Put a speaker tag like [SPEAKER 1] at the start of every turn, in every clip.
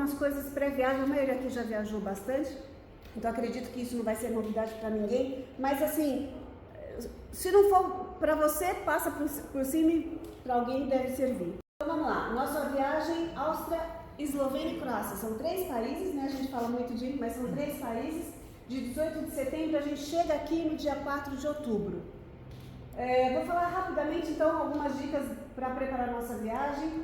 [SPEAKER 1] algumas coisas pré-viagem, a maioria aqui já viajou bastante, então acredito que isso não vai ser novidade para ninguém, mas assim, se não for para você, passa por cima e para alguém deve servir. Então vamos lá, nossa viagem, Áustria, Eslovênia e Croácia, são 3 países, né? A gente fala muito de, mas são 3 países. De 18 de setembro a gente chega aqui no dia 4 de outubro. Vou falar rapidamente então algumas dicas para preparar a nossa viagem.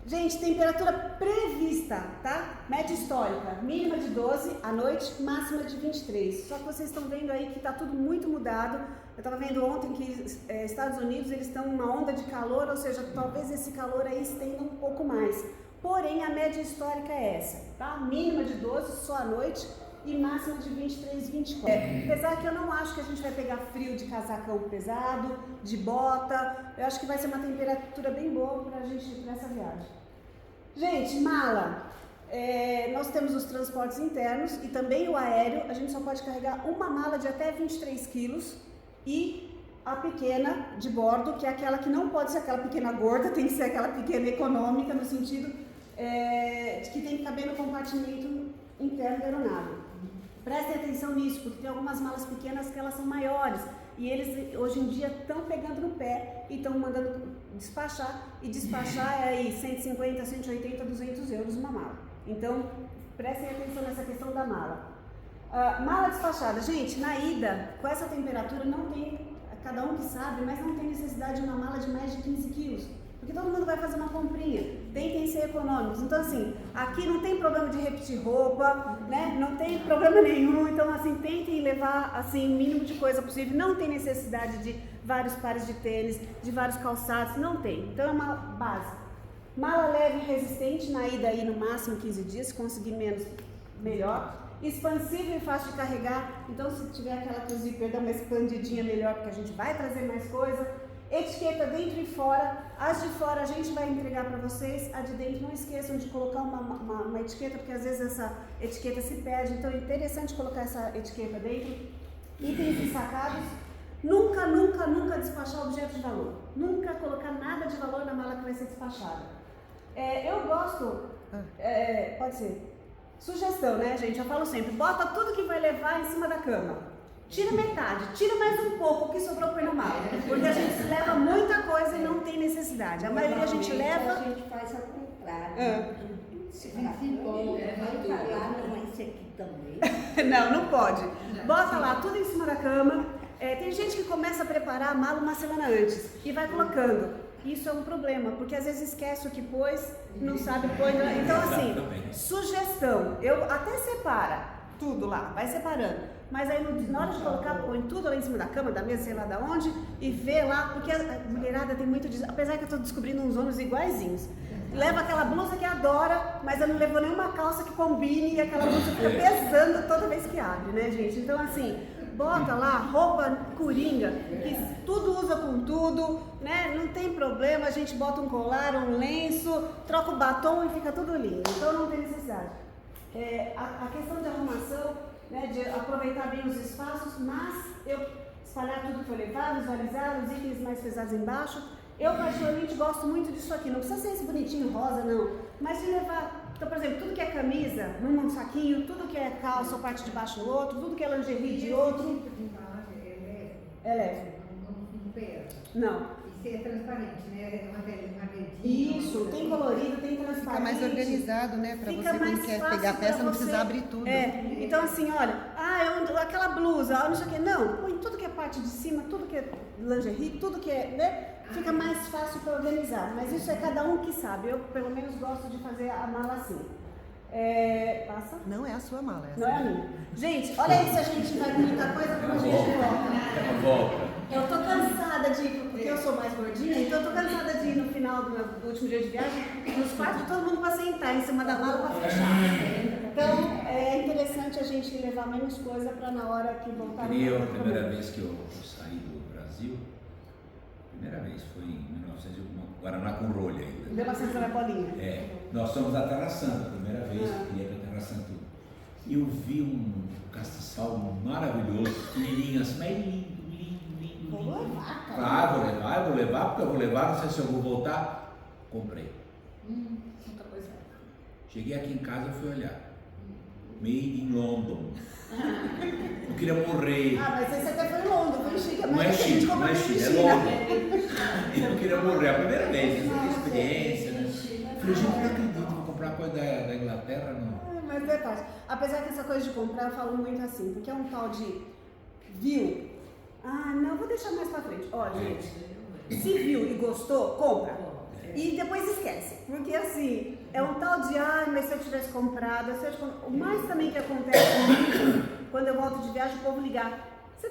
[SPEAKER 1] Gente, temperatura prevista, tá? Média histórica, mínima de 12 à noite, máxima de 23. Só que vocês estão vendo aí que está tudo muito mudado. Eu estava vendo ontem que Estados Unidos eles estão em uma onda de calor, ou seja, talvez esse calor aí estenda um pouco mais. Porém, a média histórica é essa, tá? Mínima de 12 só à noite e máxima de 23, 24. Apesar que eu não acho que a gente vai pegar frio de casacão pesado, de bota. Eu acho que vai ser uma temperatura bem boa pra gente ir pra essa viagem. Gente, mala. Nós temos os transportes internos e também o aéreo. A gente só pode carregar uma mala de até 23 quilos e a pequena de bordo, que é aquela que não pode ser aquela pequena gorda, tem que ser aquela pequena econômica, no sentido de que tem que caber no compartimento interno da aeronave. Prestem atenção nisso, porque tem algumas malas pequenas que elas são maiores e eles hoje em dia estão pegando no pé e estão mandando despachar, e despachar é aí 150, 180, 200 euros uma mala. Então, prestem atenção nessa questão da mala. Mala despachada, gente, na ida, com essa temperatura não tem, cada um que sabe, mas não tem necessidade de uma mala de mais de 15 quilos. Porque todo mundo vai fazer uma comprinha, tentem ser econômicos. Então assim, aqui não tem problema de repetir roupa, né? Não tem problema nenhum. Então assim, tentem levar assim o mínimo de coisa possível. Não tem necessidade de vários pares de tênis, de vários calçados, não tem. Então é uma base. Mala leve e resistente, na ida aí no máximo 15 dias, se conseguir menos, melhor. Expansível e fácil de carregar, então se tiver aquela que o zíper dá uma expandidinha melhor, porque a gente vai trazer mais coisa. Etiqueta dentro e fora, as de fora a gente vai entregar para vocês, a de dentro não esqueçam de colocar uma etiqueta, porque às vezes essa etiqueta se perde, então é interessante colocar essa etiqueta dentro. Itens destacados, nunca, nunca, nunca despachar objeto de valor, nunca colocar nada de valor na mala que vai ser despachada. Eu gosto, pode ser, sugestão, né gente, eu falo sempre, bota tudo que vai levar em cima da cama. Tira metade, tira mais um pouco, o que sobrou põe no mala. Porque a gente leva muita coisa e não tem necessidade. A maioria a gente leva...
[SPEAKER 2] A gente faz ao contrário. Se vai falar, não é isso aqui também.
[SPEAKER 1] Não pode. Bota lá tudo em cima da cama. Tem gente que começa a preparar a mala uma semana antes e vai colocando. Isso é um problema, porque às vezes esquece o que pôs, não sabe pôr. Então assim, sugestão, eu até separa tudo lá, vai separando. Mas aí na hora de colocar, põe tudo lá em cima da cama, da mesa, sei lá da onde, e vê lá, porque a mulherada tem muito disso, apesar que eu tô descobrindo uns homens iguaizinhos. Leva aquela blusa que adora, mas eu não levou nenhuma calça que combine e aquela blusa fica pesando toda vez que abre, né, gente? Então assim, bota lá roupa coringa, que tudo usa com tudo, né? Não tem problema, a gente bota um colar, um lenço, troca o batom e fica tudo lindo, então não tem necessidade. A questão de arrumação, né, de aproveitar bem os espaços, mas eu espalhar tudo que eu levar, visualizar os itens mais pesados embaixo. Eu particularmente gosto muito disso aqui, não precisa ser esse bonitinho rosa não, mas de levar, então por exemplo, tudo que é camisa num saquinho, tudo que é calça ou parte de baixo no outro, tudo que é lingerie de outro. É leve.
[SPEAKER 3] Não pesa.
[SPEAKER 1] Não.
[SPEAKER 3] E ser transparente, né? Uma redinha.
[SPEAKER 1] Isso, tem colorido, tem transparente.
[SPEAKER 4] Fica mais organizado, né? Para você quando quer pegar a peça, não precisa abrir tudo.
[SPEAKER 1] Então assim, olha, aquela blusa, não sei o que, não, põe tudo que é parte de cima, tudo que é lingerie, tudo que é, né? Fica mais fácil para organizar, mas isso é cada um que sabe, eu pelo menos gosto de fazer a mala assim. Passa?
[SPEAKER 4] Não é a sua mala,
[SPEAKER 1] Não é a minha. Gente, olha aí se a gente vai com muita coisa, como a gente volta. Eu tô cansada de ir, porque eu sou mais gordinha, então eu tô cansada de ir no final do último dia de viagem, nos quartos de todo mundo para sentar em cima da mala para fechar. Então é interessante a gente levar menos coisa para na hora que voltar.
[SPEAKER 5] A primeira vez que eu saí do Brasil, primeira vez foi em 1900, Guaraná com rolha ainda.
[SPEAKER 1] Deu uma sensação na bolinha.
[SPEAKER 5] Nós fomos a Terra Santa, primeira vez que ia para Terra Santa. E eu vi um castiçal maravilhoso, pequenininho assim, mas lindo.
[SPEAKER 1] Vou levar, cara.
[SPEAKER 5] Claro, vou levar, porque eu vou levar, não sei se eu vou voltar. Comprei.
[SPEAKER 1] Muita coisa.
[SPEAKER 5] Cheguei aqui em casa e fui olhar. Made in London. Eu queria morrer.
[SPEAKER 1] Ah, mas esse até foi longo, foi chique.
[SPEAKER 5] Não é chique, não é chique, é London. Eu queria morrer a primeira vez, essa experiência, né? Falei, gente, não acredito, vou comprar coisa da Inglaterra, não.
[SPEAKER 1] Mas detalhe, apesar que essa coisa de comprar, eu falo muito assim, porque é um tal de viu. Ah, não, vou deixar mais pra frente. Ó, gente, se viu e gostou, compra. E depois esquece. Porque assim, é um tal de, mas se eu tivesse comprado, o mais também que acontece comigo, quando eu volto de viagem, o povo ligar. Você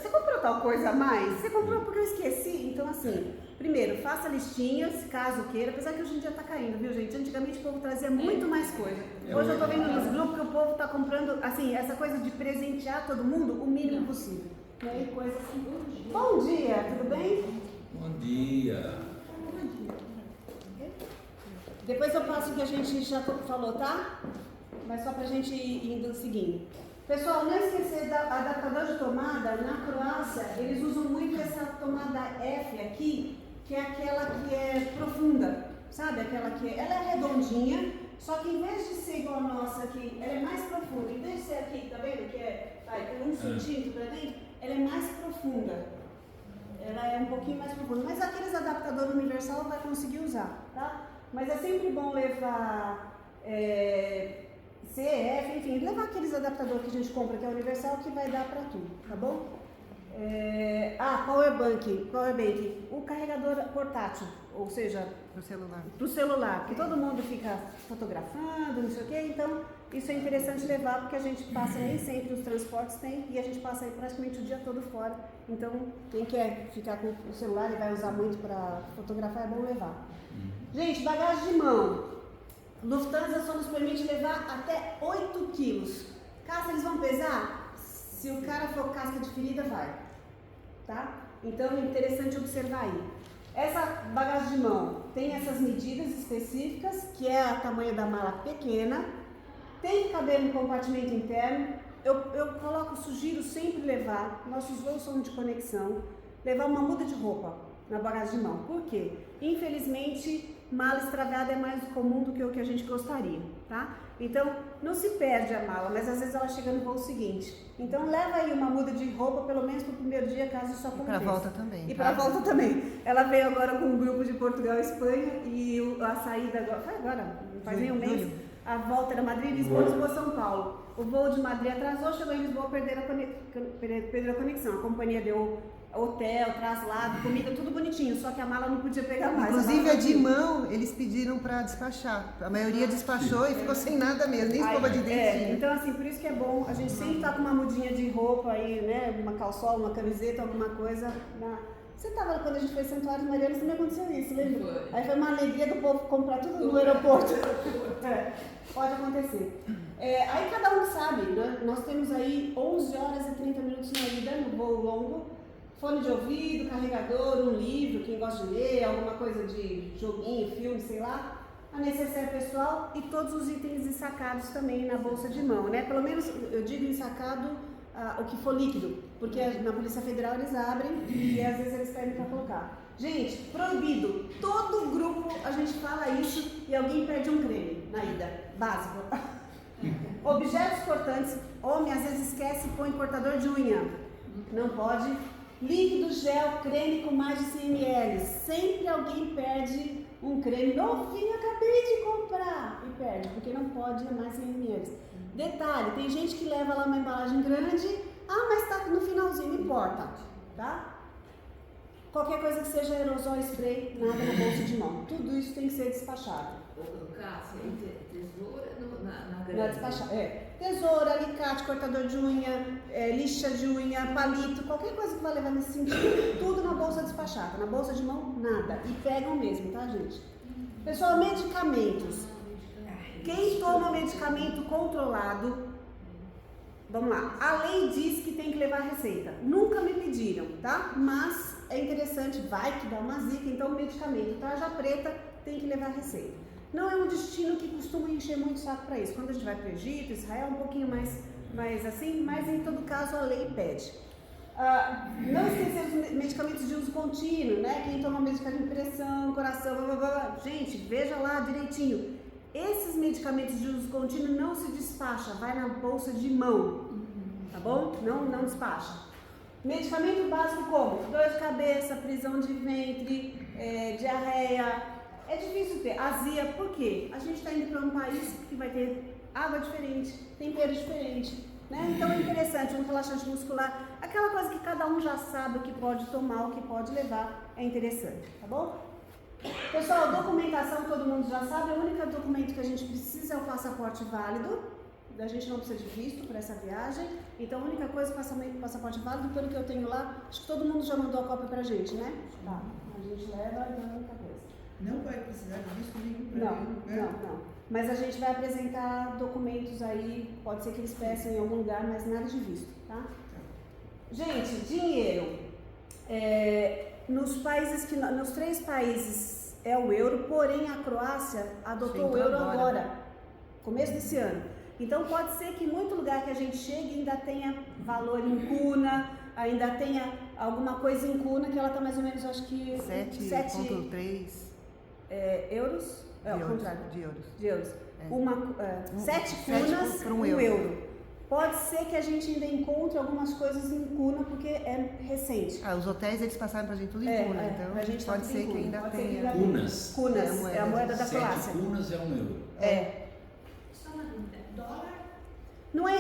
[SPEAKER 1] comprou tal coisa a mais? Você comprou porque eu esqueci? Então assim, primeiro, faça listinhas, caso queira, apesar que hoje em dia tá caindo, viu gente? Antigamente o povo trazia muito mais coisa. Hoje eu tô vendo nos grupos que o povo tá comprando, assim, essa coisa de presentear todo mundo o mínimo possível. Né? Coisa assim. Bom dia, tudo bem?
[SPEAKER 5] Bom dia.
[SPEAKER 1] Depois eu passo o que a gente já falou, tá? Mas só pra gente ir indo seguindo. Pessoal, não esquecer da adaptador de tomada. Na Croácia, eles usam muito essa tomada F aqui, que é aquela que é profunda, sabe? Aquela que ela é redondinha, só que em vez de ser igual a nossa aqui, ela é mais profunda. Em vez de ser aqui, tá vendo? Que tem 1 centímetro pra dentro, ela é mais profunda. Ela é um pouquinho mais profunda. Mas aqueles adaptadores universal vai conseguir usar, tá? Mas é sempre bom levar CF, enfim, levar aqueles adaptadores que a gente compra que é universal que vai dar para tudo, tá bom? Power Bank, o carregador portátil, ou seja, pro celular, porque todo mundo fica fotografando, não sei o que, então isso é interessante levar porque a gente passa nem sempre os transportes tem e a gente passa aí praticamente o dia todo fora, então quem quer ficar com o celular e vai usar muito para fotografar é bom levar. Gente, bagagem de mão. Lufthansa só nos permite levar até 8 quilos. Casca eles vão pesar? Se o cara for casca de ferida, vai. Tá? Então é interessante observar aí. Essa bagagem de mão tem essas medidas específicas, que é a tamanho da mala pequena. Tem que caber no compartimento interno. Eu sugiro sempre levar, nossos voos são de conexão, levar uma muda de roupa na bagagem de mão. Por quê? Infelizmente, mala estragada é mais comum do que o que a gente gostaria, tá? Então, não se perde a mala, mas às vezes ela chega no voo seguinte. Então, leva aí uma muda de roupa, pelo menos pro primeiro dia, caso isso aconteça.
[SPEAKER 4] E pra volta também.
[SPEAKER 1] E pra volta também. Ela veio agora com um grupo de Portugal e Espanha e a saída agora, foi agora, não faz nem um mês. A volta era Madrid, Lisboa, São Paulo. O voo de Madrid atrasou, chegou em Lisboa, perderam a conexão. A companhia deu hotel, traslado, comida, tudo bonitinho, só que a mala não podia pegar mais.
[SPEAKER 4] Inclusive a de mão, eles pediram para despachar. A maioria despachou e ficou sem nada mesmo, nem escova de dente.
[SPEAKER 1] Então assim, por isso que é bom, a gente sempre tá com uma mudinha de roupa aí, né, uma calçola, uma camiseta, alguma coisa. Você tava quando a gente foi em Santuário Mariana, também aconteceu isso, lembra? Aí foi uma alegria do povo comprar tudo no aeroporto. Pode acontecer. Aí cada um sabe, né? Nós temos aí 11 horas e 30 minutos na ida, no voo longo. Fone de ouvido, carregador, um livro, quem gosta de ler, alguma coisa de joguinho, filme, sei lá. A necessaire pessoal e todos os itens ensacados também na bolsa de mão, né? Pelo menos eu digo ensacado o que for líquido, porque na Polícia Federal eles abrem e às vezes eles pedem para colocar. Gente, proibido. Todo grupo a gente fala isso e alguém perde um creme na ida, básico. Objetos cortantes, homem às vezes esquece e põe cortador de unha. Não pode. Líquido, gel, creme com mais de 100 ml. Sempre alguém perde um creme novinho, acabei de comprar. E perde, porque não pode mais 100 ml. Detalhe, tem gente que leva lá uma embalagem grande. Mas tá no finalzinho, não importa. Tá? Qualquer coisa que seja aerosol, spray, nada na bolsa de mão. Tudo isso tem que ser despachado.
[SPEAKER 2] Cássia, tesoura na
[SPEAKER 1] Não é despachar. Tesoura, alicate, cortador de unha, lixa de unha, palito, qualquer coisa que vai levar nesse sentido, tudo na bolsa despachada. Na bolsa de mão, nada. E pegam mesmo, tá, gente? Pessoal, medicamentos. Quem toma medicamento controlado, vamos lá. A lei diz que tem que levar receita. Nunca me pediram, tá? Mas é interessante, vai que dá uma zica, então medicamento, tarja preta, tem que levar receita. Não é um destino que costuma encher muito o saco para isso. Quando a gente vai para o Egito, Israel, é um pouquinho mais assim, mas em todo caso a lei pede. Não esquecer os medicamentos de uso contínuo, né? Quem toma medicamento de pressão, coração, blá, blá, blá. Gente, veja lá direitinho. Esses medicamentos de uso contínuo não se despacha, vai na bolsa de mão, tá bom? Não despacha. Medicamento básico como dor de cabeça, prisão de ventre, diarreia, é difícil ter. Azia, por quê? A gente está indo para um país que vai ter água diferente, tempero diferente, né? Então é interessante, um relaxante muscular, aquela coisa que cada um já sabe o que pode tomar, o que pode levar, é interessante, tá bom? Pessoal, documentação todo mundo já sabe, o único documento que a gente precisa é o passaporte válido, a gente não precisa de visto para essa viagem, então a única coisa, passaporte válido, pelo que eu tenho lá, acho que todo mundo já mandou a cópia pra gente, né? Tá, a gente leva, então é a única coisa.
[SPEAKER 4] Não vai precisar de visto nenhum para
[SPEAKER 1] Não. Mas a gente vai apresentar documentos aí, pode ser que eles peçam em algum lugar, mas nada de visto, tá? Gente, dinheiro. Nos 3 países é o euro, porém a Croácia adotou o euro agora, começo desse ano. Então pode ser que em muito lugar que a gente chegue ainda tenha valor em kuna, ainda tenha alguma coisa em kuna, que ela está mais ou menos, acho que
[SPEAKER 4] 7,3
[SPEAKER 1] euros. É, ao contrário.
[SPEAKER 4] De euros.
[SPEAKER 1] 7 cunas
[SPEAKER 4] por um
[SPEAKER 1] euro. Pode ser que a gente ainda encontre algumas coisas em cuna, porque é recente.
[SPEAKER 4] Os hotéis eles passaram pra gente tudo em cuna, então
[SPEAKER 1] a gente
[SPEAKER 4] pode ser que ainda tenha.
[SPEAKER 5] Cunas.
[SPEAKER 1] Cunas, é a moeda da
[SPEAKER 5] 7
[SPEAKER 1] Croácia.
[SPEAKER 5] cunas é 1 euro.
[SPEAKER 2] Só uma dúvida, dólar?
[SPEAKER 1] Não é,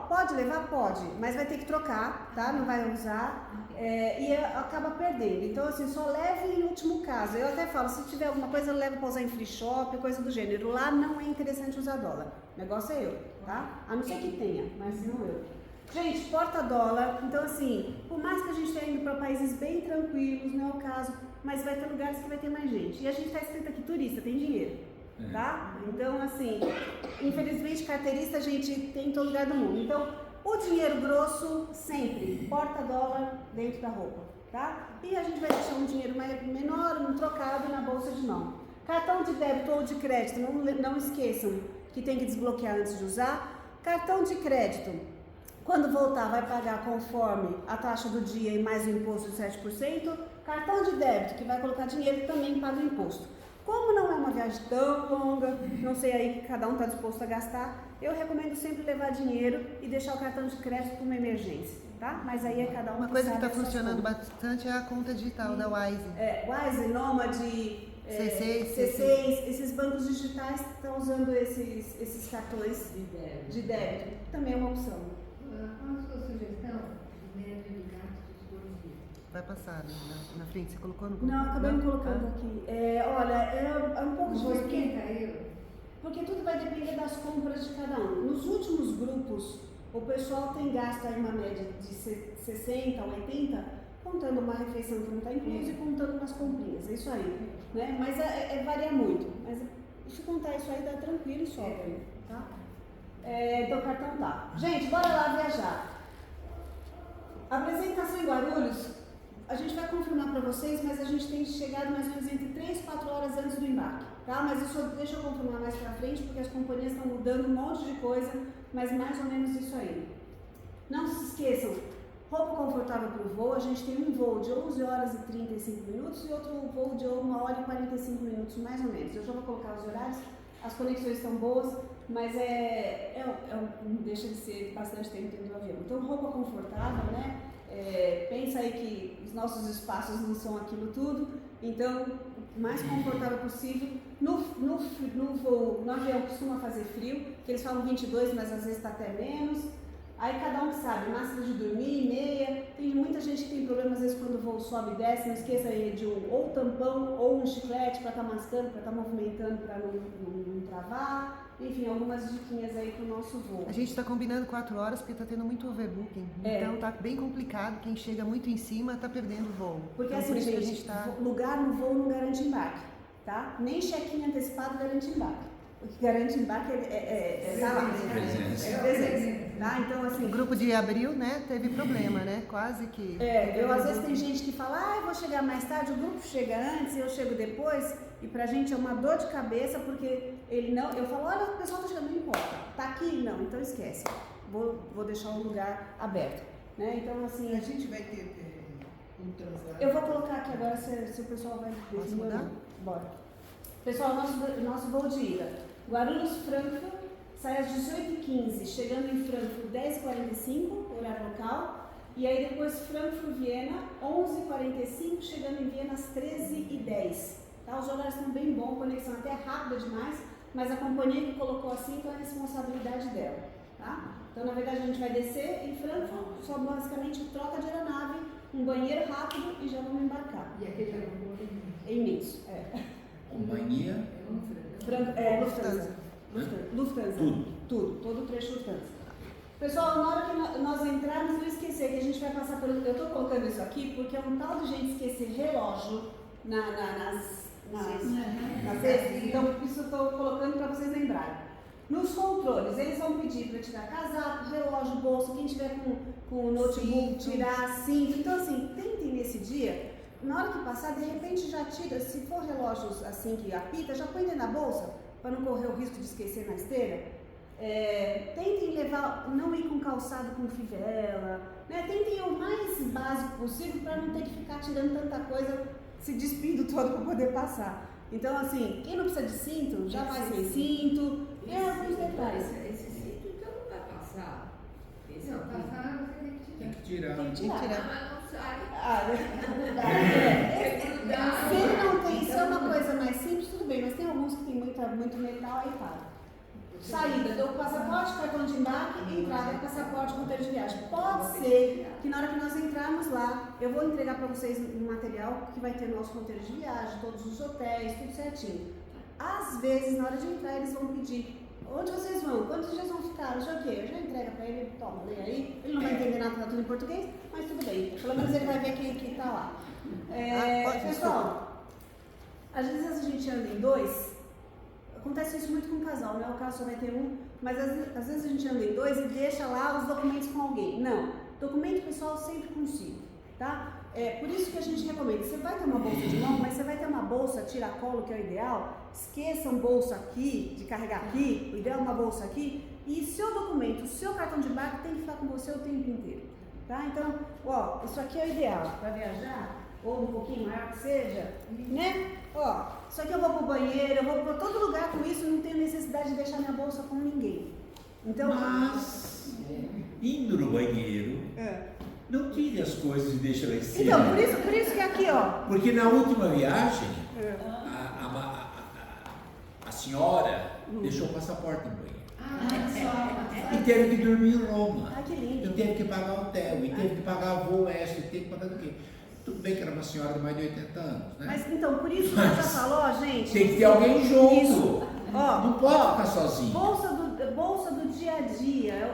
[SPEAKER 1] pode levar? Pode, mas vai ter que trocar, tá? Não vai usar e acaba perdendo. Então, assim, só leve em último caso. Eu até falo, se tiver alguma coisa, leve para usar em free shop, coisa do gênero. Lá não é interessante usar dólar. O negócio é euro, tá? A não ser que tenha, mas não euro. Gente, porta-dólar. Então, assim, por mais que a gente esteja indo para países bem tranquilos, não é o caso, mas vai ter lugares que vai ter mais gente. E a gente está escrito aqui, turista, tem dinheiro. Tá? Então, assim, infelizmente, carteirista a gente tem em todo lugar do mundo. Então, o dinheiro grosso, sempre, porta-dólar dentro da roupa, tá? E a gente vai deixar um dinheiro menor, um trocado na bolsa de mão. Cartão de débito ou de crédito, não esqueçam que tem que desbloquear antes de usar. Cartão de crédito, quando voltar, vai pagar conforme a taxa do dia e mais o imposto de 7%. Cartão de débito, que vai colocar dinheiro, também paga o imposto. Como não é uma viagem tão longa, não sei aí que cada um está disposto a gastar, eu recomendo sempre levar dinheiro e deixar o cartão de crédito para uma emergência, tá? Mas aí é cada um.
[SPEAKER 4] Uma coisa que está funcionando bastante é a conta digital da Wise.
[SPEAKER 1] Wise, Nomad, C6, esses bancos digitais estão usando esses cartões de débito. Também é uma opção.
[SPEAKER 3] Qual a sua sugestão de média de gastos por dia?
[SPEAKER 4] Vai passar na frente, você colocou no
[SPEAKER 1] Não, acabei me colocando aqui. Olha, é um pouco difícil.
[SPEAKER 3] 80 euros?
[SPEAKER 1] Porque tudo vai depender das compras de cada um. Nos últimos grupos, o pessoal tem gasto aí uma média de 60 a 80, contando uma refeição que não está inclusa e contando umas comprinhas. É isso aí. Né? Mas varia muito. Mas se contar isso aí, dá tranquilo e sobra. Tá? Então o cartão tá. Gente, bora lá viajar. A apresentação em Guarulhos, a gente vai confirmar para vocês, mas a gente tem chegado mais ou menos entre 3 e 4 horas antes do embarque, tá? Mas isso deixa eu confirmar mais para frente, porque as companhias estão mudando um monte de coisa, mas mais ou menos isso aí. Não se esqueçam, roupa confortável para o voo, a gente tem um voo de 11 horas e 35 minutos e outro voo de 1 hora e 45 minutos, mais ou menos. Eu já vou colocar os horários, as conexões estão boas, mas não deixa de ser bastante tempo dentro do avião. Então, roupa confortável, né? Pensa aí que os nossos espaços não são aquilo tudo, então o mais confortável possível. No avião costuma fazer frio, que eles falam 22, mas às vezes está até menos. Aí cada um sabe, máscara de dormir, meia. Tem muita gente que tem problema às vezes quando o voo sobe e desce, não esqueça aí de ou tampão ou um chiclete para estar mascando, para estar movimentando, para não travar. Enfim, algumas diquinhas aí para o nosso voo.
[SPEAKER 4] A gente está combinando 4 horas porque está tendo muito overbooking. Então está bem complicado. Quem chega muito em cima está perdendo o voo.
[SPEAKER 1] Porque
[SPEAKER 4] então,
[SPEAKER 1] assim, gente, lugar no voo não garante embarque, tá? Nem check-in antecipado garante embarque. O que garante embarque é presença. Tá? Então, assim,
[SPEAKER 4] o grupo de abril, né, teve problema, né? Quase que...
[SPEAKER 1] às vezes tem gente que fala, eu vou chegar mais tarde, o grupo chega antes, eu chego depois, e pra gente é uma dor de cabeça, porque ele não... Eu falo, olha, o pessoal tá chegando, não importa, tá aqui? Não, então esquece, vou deixar o lugar aberto, né? Então, assim...
[SPEAKER 4] A gente vai ter um translado.
[SPEAKER 1] Eu vou colocar aqui agora se o pessoal vai...
[SPEAKER 4] Posso mudar?
[SPEAKER 1] Bora. Pessoal, nosso voo de ida. Guarulhos-Frankfurt sai às 18h15, chegando em Frankfurt 10h45, horário local. E aí depois Frankfurt-Viena, 11h45, chegando em Viena às 13h10. Tá? Os horários estão bem bons, a conexão até rápida demais, mas a companhia que colocou assim, então é responsabilidade dela. Tá? Então, na verdade, a gente vai descer em Frankfurt, só basicamente troca de aeronave, um banheiro rápido e já vamos embarcar.
[SPEAKER 3] E aquele aeroporto
[SPEAKER 1] É imenso. É.
[SPEAKER 5] Companhia?
[SPEAKER 1] Lufthansa. Lufthansa. Tudo, todo o trecho Lufthansa. Pessoal, na hora que nós entrarmos, não esquecer que a gente vai passar por... Eu estou colocando isso aqui porque é um tal de gente esquecer relógio nas cestas. Então, por isso eu estou colocando para vocês lembrarem. Nos controles, eles vão pedir para tirar casaco, relógio, bolsa, quem tiver com o notebook, tirar cinto. Então, assim, tentem nesse dia, na hora que passar, de repente já tira, se for relógios assim que apita, já põe dentro da bolsa, para não correr o risco de esquecer na esteira. Tentem levar, não ir com calçado com fivela, né? Tentem ir o mais básico possível para não ter que ficar tirando tanta coisa, se despindo todo para poder passar. Então, assim, quem não precisa de cinto, já vai sem cinto, tem alguns detalhes.
[SPEAKER 2] Esse cinto então não vai passar. Esse
[SPEAKER 3] Não,
[SPEAKER 2] aqui.
[SPEAKER 3] passar você tem que tirar.
[SPEAKER 5] Tem que tirar.
[SPEAKER 1] Tem que tirar.
[SPEAKER 2] Mas não sai.
[SPEAKER 1] Se ele não tem, isso é uma coisa mais simples, tudo bem, mas tem alguns que tem muito metal, aí para. Saída do passaporte, cartão de embarque, entrada do passaporte, roteiro de viagem. Pode ser que na hora que nós entrarmos lá, eu vou entregar para vocês um material que vai ter nosso roteiro de viagem, todos os hotéis, tudo certinho. Às vezes, na hora de entrar, eles vão pedir: onde vocês vão? Quantos dias vão ficar? Não sei o quê. Eu já entrega para ele, toma, lê aí. Ele não vai entender nada, tá tudo em português, mas tudo bem. Pelo menos ele vai ver que está lá. Pessoal, às vezes a gente anda em dois. Acontece isso muito com o casal, né? O caso só vai ter um, mas às vezes a gente anda em dois e deixa lá os documentos com alguém. Não, documento pessoal sempre consigo, tá? Por isso que a gente recomenda, você vai ter uma bolsa de mão, mas você vai ter uma bolsa tiracolo, que é o ideal. Esqueçam bolsa aqui, de carregar aqui, o ideal é uma bolsa aqui. E seu documento, seu cartão de embarque tem que ficar com você o tempo inteiro, tá? Então, ó, isso aqui é o ideal para viajar, ou um pouquinho maior que seja, né? Ó, isso aqui eu vou pro banheiro, eu vou para todo lugar com isso, não tenho necessidade de deixar minha bolsa com ninguém. Então,
[SPEAKER 5] Mas, indo no banheiro, não tire as coisas e deixa lá em cima.
[SPEAKER 1] então, por isso que aqui, ó.
[SPEAKER 5] Porque na última viagem, a senhora deixou o passaporte no banheiro. E teve que dormir em Roma.
[SPEAKER 1] Ai, que lindo.
[SPEAKER 5] E teve que pagar hotel, e teve que pagar voo extra, e teve que pagar o quê? Tudo bem que era uma senhora de mais de 80 anos, né?
[SPEAKER 1] Mas então, por isso que eu já falou, ó, gente.
[SPEAKER 5] Tem que ter alguém junto.
[SPEAKER 1] Isso. Ó,
[SPEAKER 5] não pode ficar sozinho.
[SPEAKER 1] Bolsa do dia a dia.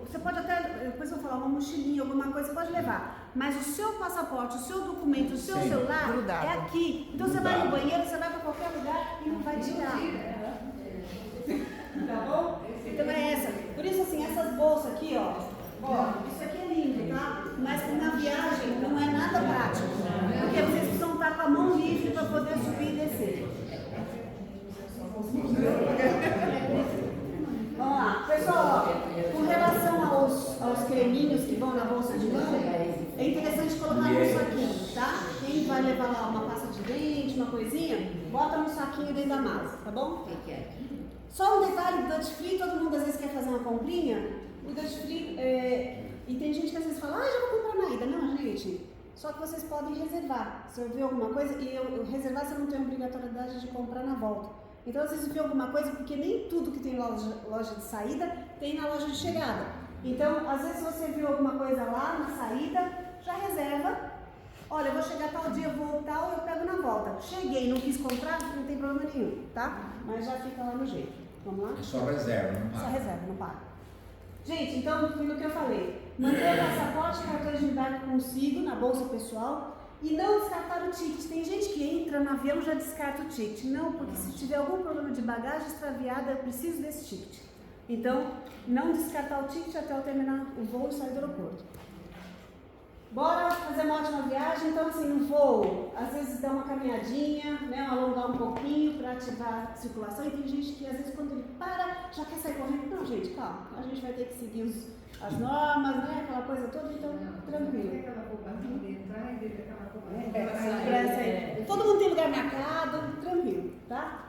[SPEAKER 1] Você pode até, depois eu vou falar, uma mochilinha, alguma coisa, você pode levar. Mas o seu passaporte, o seu documento, o seu
[SPEAKER 5] Sim.
[SPEAKER 1] celular
[SPEAKER 4] Grudado.
[SPEAKER 1] é aqui. Então você vai no banheiro, você vai para qualquer lugar e não vai tirar. Tá bom? Então é essa. Por isso, assim, essas bolsas aqui, ó. Isso aqui é lindo, tá? Mas na viagem não é nada prático. Porque vocês precisam estar com a mão livre para poder subir e descer. Vamos lá. Pessoal, ó, com relação aos creminhos que vão na bolsa de mão, é interessante colocar no saquinho, tá? Quem vai levar lá uma pasta de dente, uma coisinha, bota no saquinho dentro da mala, tá bom?
[SPEAKER 2] O que é?
[SPEAKER 1] Só um detalhe, Duty Free, todo mundo às vezes quer fazer uma comprinha. O Duty Free, e tem gente que às vezes fala, já vou comprar na ida. Não, gente, só que vocês podem reservar. Se eu ver alguma coisa, e eu reservar, você não tem obrigatoriedade de comprar na volta. Então, às vezes, vê alguma coisa, porque nem tudo que tem loja de saída tem na loja de chegada. Então, às vezes, você viu alguma coisa lá na saída, já reserva. Olha, eu vou chegar tal dia, eu vou tal, eu pego na volta. Cheguei, não quis comprar, não tem problema nenhum, tá? Mas já fica lá no jeito. Vamos lá?
[SPEAKER 5] É só reserva, não
[SPEAKER 1] Só
[SPEAKER 5] paga.
[SPEAKER 1] reserva, não paga. Gente, então, aquilo que eu falei, manter o passaporte e cartão de embarque consigo na bolsa pessoal e não descartar o ticket. Tem gente que entra no avião e já descarta o ticket. Não, porque se tiver algum problema de bagagem extraviada, eu preciso desse ticket. Então, não descartar o ticket até eu terminar o voo e sair do aeroporto. Bora fazer uma ótima viagem. Então, assim, no voo, às vezes dá uma caminhadinha, né, alongar um pouquinho para ativar a circulação. E tem gente que, às vezes, quando ele para, já quer sair correndo. Não, gente, calma. A gente vai ter que seguir as normas, né, aquela coisa toda, então, tranquilo.
[SPEAKER 3] Aquela roupazinha de entrar e deixa aquela roupa.
[SPEAKER 1] Todo mundo tem lugar marcado, tranquilo, tá?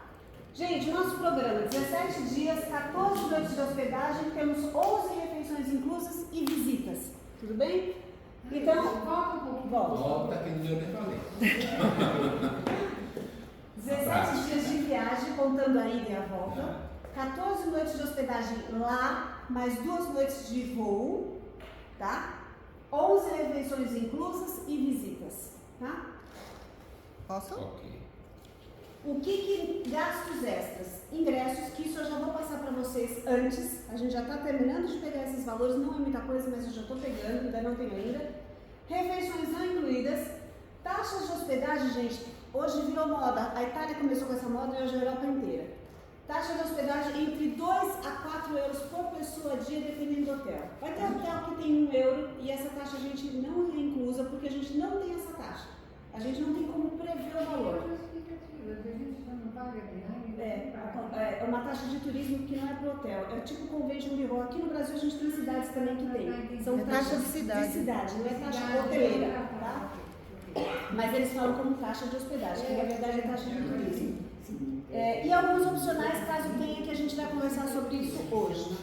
[SPEAKER 1] Gente, o nosso programa, 17 dias, 14 noites de hospedagem, temos 11 refeições inclusas e visitas. Tudo bem? Então,
[SPEAKER 3] volta um pouquinho.
[SPEAKER 5] Volta que não eu nem falei.
[SPEAKER 1] 17 dias de viagem, contando a ida e a volta. 14 noites de hospedagem lá, mais 2 noites de voo, tá? 11 refeições inclusas e visitas, tá?
[SPEAKER 4] Posso?
[SPEAKER 5] Ok.
[SPEAKER 1] O que gastos extras? Ingressos, que isso eu já vou passar para vocês antes. A gente já está terminando de pegar esses valores, não é muita coisa, mas eu já estou pegando, ainda não tenho ainda. Refeições não incluídas. Taxas de hospedagem, gente, hoje virou moda. A Itália começou com essa moda e hoje a Europa inteira. Taxa de hospedagem entre 2 a 4 euros por pessoa dia, dependendo do hotel. Vai ter hotel que tem 1 euro e essa taxa a gente não é inclusa porque a gente não tem essa taxa. A gente não tem como prever o valor. É uma taxa de turismo que não é para o hotel. É tipo convention de rua. Aqui no Brasil a gente tem cidades também que tem. São
[SPEAKER 4] taxa de cidade.
[SPEAKER 1] Não é taxa hoteleira, tá? Mas eles falam como taxa de hospedagem, que na verdade é taxa de turismo. E alguns opcionais, caso tenha, que a gente vai conversar sobre isso hoje.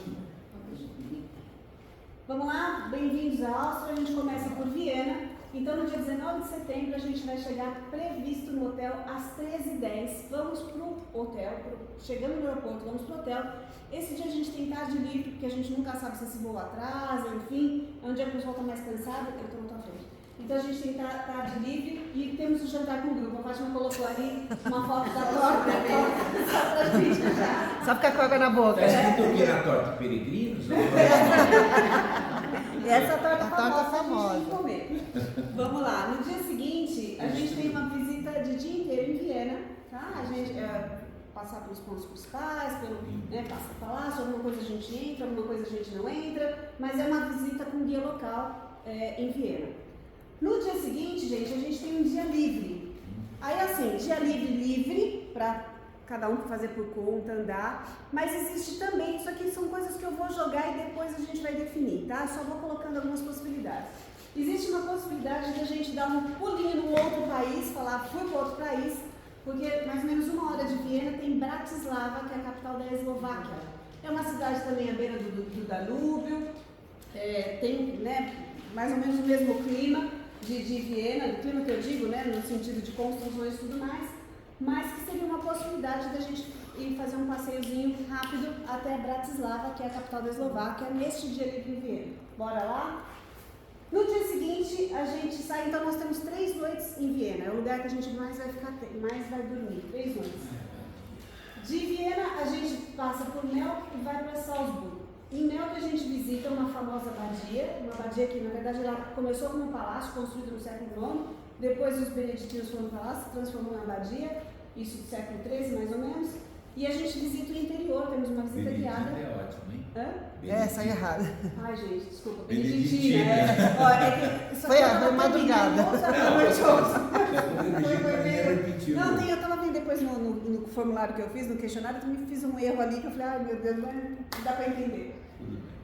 [SPEAKER 1] Vamos lá? Bem-vindos à Áustria. A gente começa por Viena. Então, no dia 19 de setembro, a gente vai chegar previsto no hotel às 13h10. Vamos para o hotel, chegando no aeroporto, vamos para o hotel. Esse dia a gente tem tarde livre, porque a gente nunca sabe se esse voo atrasa, enfim. É um dia que o pessoal está mais cansado, eu estou na tua frente. Então, a gente tem tarde livre e temos o jantar com o grupo. A Fátima colocou ali uma foto da torta, só pra gente já.
[SPEAKER 4] Só ficar com água na boca.
[SPEAKER 5] Tá escrito o que na torta? Peregrinos?
[SPEAKER 1] Essa torta
[SPEAKER 4] famosa.
[SPEAKER 1] A gente tem que comer. Vamos lá, no dia seguinte a gente tem uma visita de dia inteiro em Viena, tá? A gente passar pelos pontos principais, passa o palácio, alguma coisa a gente entra, alguma coisa a gente não entra, mas é uma visita com guia local em Viena. No dia seguinte, gente, a gente tem um dia livre. Aí assim, dia livre para cada um fazer por conta, andar, mas existe também, isso aqui são coisas que eu vou jogar e depois a gente vai definir, tá? Só vou colocando algumas possibilidades. Existe uma possibilidade de a gente dar um pulinho num outro país, falar fui para outro país, porque mais ou menos 1 hora de Viena tem Bratislava, que é a capital da Eslováquia. É uma cidade também à beira do Danúbio, tem mais ou menos o mesmo clima de Viena, o clima que eu digo, né, no sentido de construções e tudo mais, mas que seria uma possibilidade da gente ir fazer um passeiozinho rápido até Bratislava, que é a capital da Eslováquia, neste dia livre em Viena. Bora lá? No dia seguinte, a gente sai, então nós temos 3 noites em Viena, é o lugar que a gente mais vai dormir, 3 noites. De Viena, a gente passa por Melk e vai para Salzburgo. Em Melk a gente visita uma famosa abadia, uma abadia que na verdade ela começou como um palácio construído no século IX, depois os beneditinos foram para lá, se transformou em abadia, isso do século XIII mais ou menos, e a gente visita o interior, temos uma visita guiada.
[SPEAKER 5] É ótimo, hein?
[SPEAKER 1] Hã?
[SPEAKER 4] Saiu errado.
[SPEAKER 1] Ai, gente, desculpa.
[SPEAKER 5] Beneditina.
[SPEAKER 4] Foi a madrugada.
[SPEAKER 1] Não, eu estava vendo depois no formulário que eu fiz, no questionário, eu me fiz um erro ali que eu falei, ai meu Deus, não dá para entender.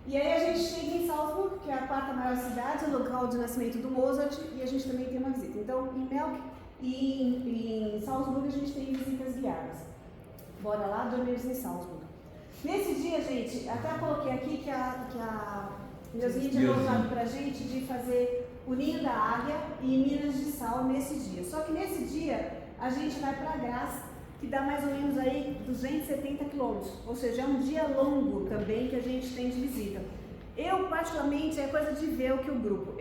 [SPEAKER 1] E aí a gente chega em Salzburg, que é a 4ª maior cidade, o local de nascimento do Mozart, e a gente também tem uma visita. Então, em Melk e em Salzburg a gente tem visitas guiadas. Bora lá, dormimos em Salzburg. Nesse dia, gente, até coloquei aqui que a Neuzinha tinha colocado pra gente de fazer o Ninho da Águia e Minas de Sal nesse dia. Só que nesse dia a gente vai para Graz, que dá mais ou menos aí 270 quilômetros. Ou seja, é um dia longo também que a gente tem de visita. Eu, particularmente, é coisa de ver o que o grupo.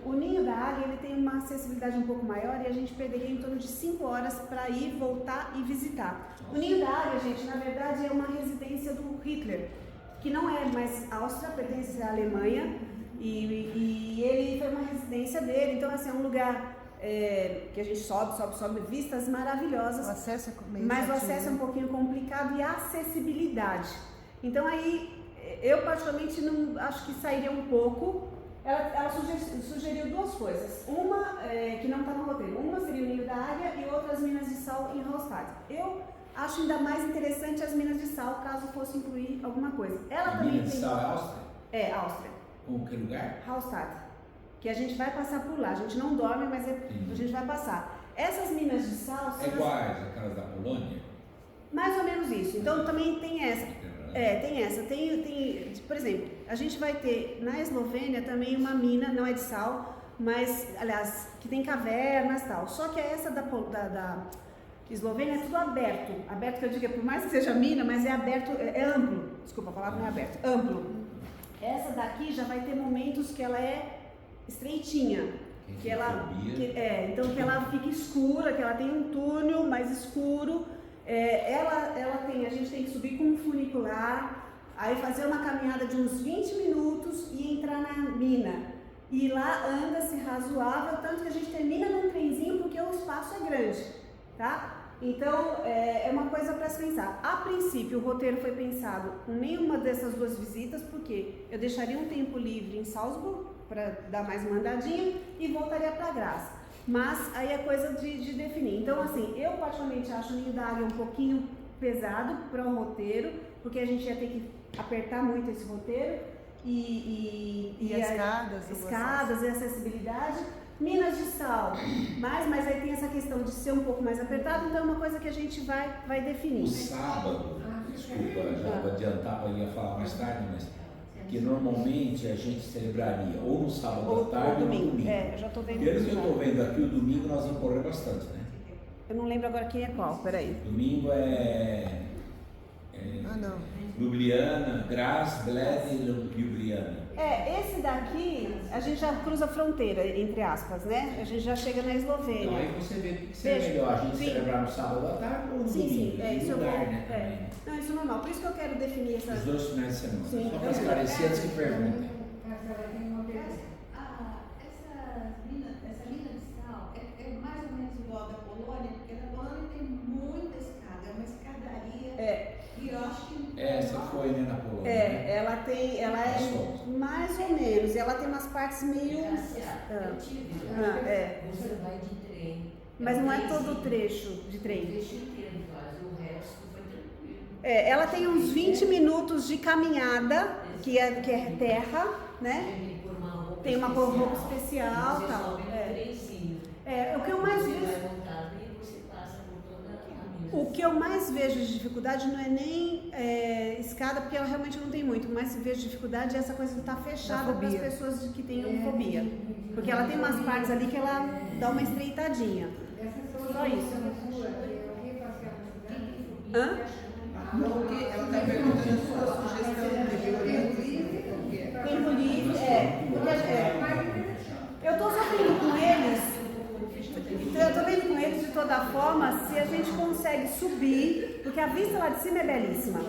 [SPEAKER 1] O Ninho da Águia ele tem uma acessibilidade um pouco maior e a gente perderia em torno de 5 horas para ir, voltar e visitar. O Ninho da Águia, gente, na verdade é uma residência do Hitler, que não é mais Áustria, pertence à Alemanha, e ele foi uma residência dele, então assim, é um lugar que a gente sobe, vistas maravilhosas,
[SPEAKER 4] O acesso é meio
[SPEAKER 1] mas o
[SPEAKER 4] chatinho,
[SPEAKER 1] acesso é um
[SPEAKER 4] né?
[SPEAKER 1] pouquinho complicado e a acessibilidade. Então aí, eu particularmente não acho que sairia um pouco. Ela sugeriu 2 coisas. Uma, que não está no roteiro. Uma seria o Ninho da Águia e outra as Minas de Sal em Hallstatt. Eu acho ainda mais interessante as Minas de Sal, caso fosse incluir alguma coisa. Ela também
[SPEAKER 5] Minas de
[SPEAKER 1] tem...
[SPEAKER 5] Sal é Áustria?
[SPEAKER 1] É, Áustria.
[SPEAKER 5] Com que lugar?
[SPEAKER 1] Hallstatt. Que a gente vai passar por lá. A gente não dorme, mas a gente vai passar. Essas Minas de Sal são...
[SPEAKER 5] É iguais aquelas da Polônia?
[SPEAKER 1] Mais ou menos isso. Então também tem essa. Tem essa. Tem, por exemplo, a gente vai ter na Eslovênia também uma mina, não é de sal, mas, aliás, que tem cavernas e tal. Só que essa da Eslovênia é tudo aberto. Aberto que eu digo, por mais que seja mina, mas é aberto, é amplo. Desculpa, a palavra não é aberto, amplo. Essa daqui já vai ter momentos que ela é estreitinha. Então que ela fica escura, que ela tem um túnel mais escuro. A gente tem que subir com um funicular, aí fazer uma caminhada de uns 20 minutos e entrar na mina. E lá anda-se razoável, tanto que a gente termina num trenzinho porque o espaço é grande, tá? Então, é uma coisa para se pensar. A princípio, o roteiro foi pensado com nenhuma dessas duas visitas, porque eu deixaria um tempo livre em Salzburg, para dar mais uma andadinha, e voltaria para Graz. Mas aí é coisa de definir. Então, assim, eu particularmente acho o Ninho da Águia um pouquinho pesado para o roteiro, porque a gente ia ter que apertar muito esse roteiro. E escadas e acessibilidade. Minas de Sal, mas aí tem essa questão de ser um pouco mais apertado, então é uma coisa que a gente vai definir.
[SPEAKER 5] O sábado, desculpa, já vou adiantar, eu ia falar mais tarde, mas que normalmente a gente celebraria ou no sábado à tarde ou no domingo.
[SPEAKER 1] Eu já estou vendo.
[SPEAKER 5] Pelo que eu estou vendo aqui, o domingo nós vamos correr bastante, né?
[SPEAKER 1] Eu não lembro agora quem é qual, peraí.
[SPEAKER 5] Domingo Ljubljana, Graz, Bled e Ljubljana.
[SPEAKER 1] Esse daqui, a gente já cruza a fronteira, entre aspas, né? A gente já chega na Eslovênia.
[SPEAKER 5] Então aí você vê que seria melhor a gente celebrar no sábado à tarde ou no domingo?
[SPEAKER 1] Isso
[SPEAKER 5] lugar,
[SPEAKER 1] é bom.
[SPEAKER 5] né?
[SPEAKER 1] Não, isso é normal, por isso que eu quero definir essa...
[SPEAKER 5] Os 2 finais de semana.
[SPEAKER 1] Sim.
[SPEAKER 5] Só para esclarecer antes que perguntem.
[SPEAKER 2] Essa mina de sal é mais ou menos igual da Polônia, porque na Polônia tem muita escada, é uma escadaria. E eu acho que
[SPEAKER 5] essa foi, né, na Polônia.
[SPEAKER 1] Ela é mais ou menos, e ela tem umas partes meio...
[SPEAKER 2] Você vai de trem.
[SPEAKER 1] Mas não é todo o trecho de trem.
[SPEAKER 2] O trecho inteiro, quase, o resto foi tranquilo.
[SPEAKER 1] Ela tem uns 20 minutos de caminhada, que é terra, né? Tem uma roupa especial e tal. O que eu mais vejo... O que eu mais vejo de dificuldade não é nem escada, porque ela realmente não tem muito. O mais vejo de dificuldade é essa coisa de estar fechada para as pessoas que têm fobia. Porque ela tem umas partes ali que ela dá uma estreitadinha. Só isso. Hã?
[SPEAKER 4] Ela está perguntando a sua sugestão de
[SPEAKER 1] Tempo livre, eu estou sofrendo com eles. Então, eu estou vendo com eles de toda forma se a gente consegue subir, porque a vista lá de cima é belíssima.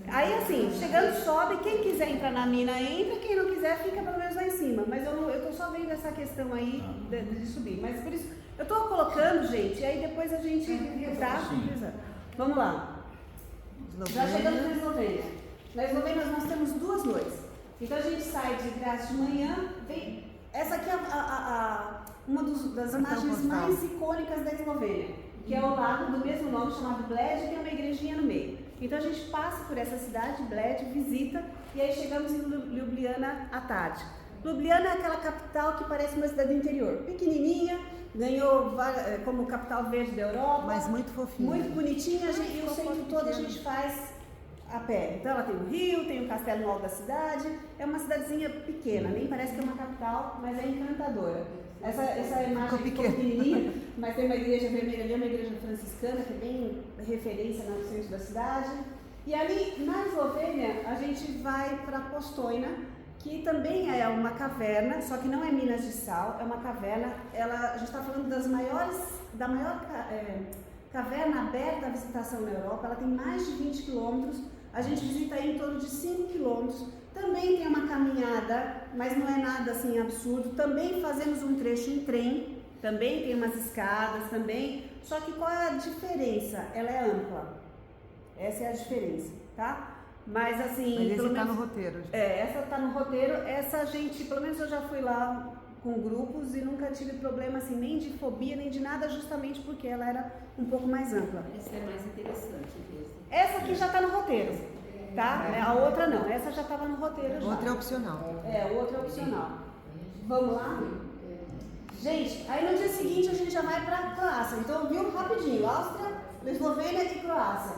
[SPEAKER 1] Aí assim, chegando sobe, quem quiser entrar na mina entra, quem não quiser fica pelo menos lá em cima. Mas eu estou só vendo essa questão aí de subir. Mas por isso, eu estou colocando, gente, e aí depois a gente tá. Vamos lá. Já chegamos na Eslovênia. Na Eslovênia nós temos 2 noites. Então a gente sai de Graz de manhã, essa aqui é uma das imagens mais icônicas da Eslovênia, que é o lago do mesmo nome, chamado Bled, que tem uma igrejinha no meio. Então a gente passa por essa cidade, Bled, visita, e aí chegamos em Ljubljana à tarde. Ljubljana é aquela capital que parece uma cidade do interior, pequenininha, ganhou como capital verde da Europa.
[SPEAKER 4] Mas muito fofinha.
[SPEAKER 1] Muito bonitinha, e o centro todo a gente faz a pé. Então ela tem o rio, tem o castelo no alto da cidade, é uma cidadezinha pequena, nem parece que é uma capital, mas é encantadora. Essa imagem ficou pequenininha, mas tem uma igreja vermelha ali, uma igreja franciscana, que é bem referência no centro da cidade. E ali na Eslovênia a gente vai para Postojna, que também é uma caverna, só que não é Minas de Sal, é uma caverna. A gente está falando da maior caverna aberta à visitação na Europa. Ela tem mais de 20 quilômetros, a gente visita aí em torno de 5 quilômetros. Também tem uma caminhada, mas não é nada assim absurdo. Também fazemos um trecho em trem, também tem umas escadas também. Só que qual é a diferença? Ela é ampla. Essa é a diferença, tá? Mas assim...
[SPEAKER 4] Mas esse está no roteiro.
[SPEAKER 1] Essa está no roteiro. Essa a gente, pelo menos eu já fui lá com grupos e nunca tive problema assim, nem de fobia, nem de nada, justamente porque ela era um pouco mais ampla.
[SPEAKER 2] Essa é mais interessante mesmo.
[SPEAKER 1] Essa aqui já está no roteiro, tá? A outra não, essa já estava no roteiro já.
[SPEAKER 4] Outra é opcional.
[SPEAKER 1] O outro é opcional. Vamos lá? Gente, aí no dia seguinte a gente já vai para Croácia. Então, viu rapidinho, Áustria, Eslovênia e Croácia.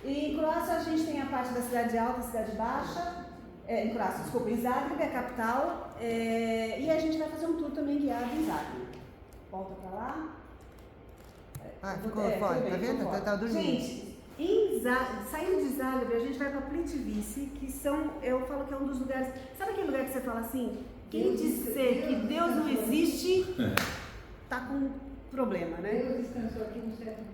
[SPEAKER 1] E em Croácia a gente tem a parte da cidade alta, cidade baixa. Em Croácia, desculpa, em Zagreb, é a capital. E a gente vai fazer um tour também guiado em Zagreb. Volta pra lá.
[SPEAKER 4] Ficou fora, tá vendo? Tá dormindo.
[SPEAKER 1] Gente, saindo de Zagreb, a gente vai pra Plitvice, que eu falo que é um dos lugares. Sabe aquele lugar que você fala assim? Quem disser que Deus não existe, tá com problema, né?
[SPEAKER 3] Deus descansou aqui no século.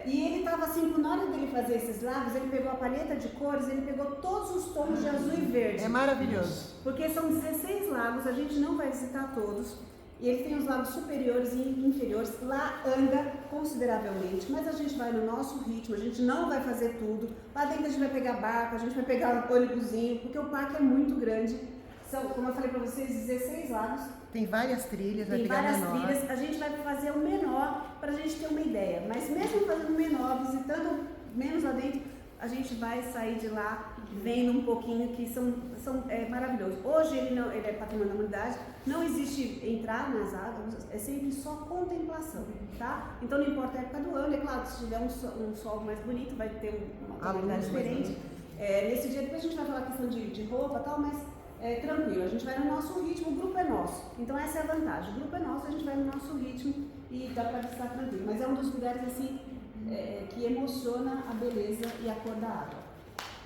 [SPEAKER 1] E ele tava assim, na hora dele fazer esses lagos, ele pegou a palheta de cores, ele pegou todos os tons de azul e verde.
[SPEAKER 4] É maravilhoso.
[SPEAKER 1] Porque são 16 lagos, a gente não vai visitar todos. E ele tem os lagos superiores e inferiores. Lá anda consideravelmente, mas a gente vai no nosso ritmo, a gente não vai fazer tudo. Lá dentro a gente vai pegar barco, a gente vai pegar um ônibusinho, porque o parque é muito grande. São, como eu falei para vocês, 16 lagos.
[SPEAKER 4] Tem várias trilhas,
[SPEAKER 1] Tem várias trilhas. A gente vai fazer o menor para a gente ter uma ideia. Mas mesmo fazendo o menor, visitando menos lá dentro, a gente vai sair de lá vendo um pouquinho que é maravilhoso. Hoje ele é patrimônio da humanidade, não existe entrar nas águas, é sempre só contemplação, tá? Então não importa a época do ano, é claro que se tiver um sol mais bonito vai ter uma tonalidade diferente. Nesse dia depois a gente vai falar questão de roupa e tal, mas tranquilo, a gente vai no nosso ritmo, o grupo é nosso. Então essa é a vantagem, o grupo é nosso, a gente vai no nosso ritmo e dá pra estar tranquilo. Mas é um dos lugares assim que emociona a beleza e a cor da água.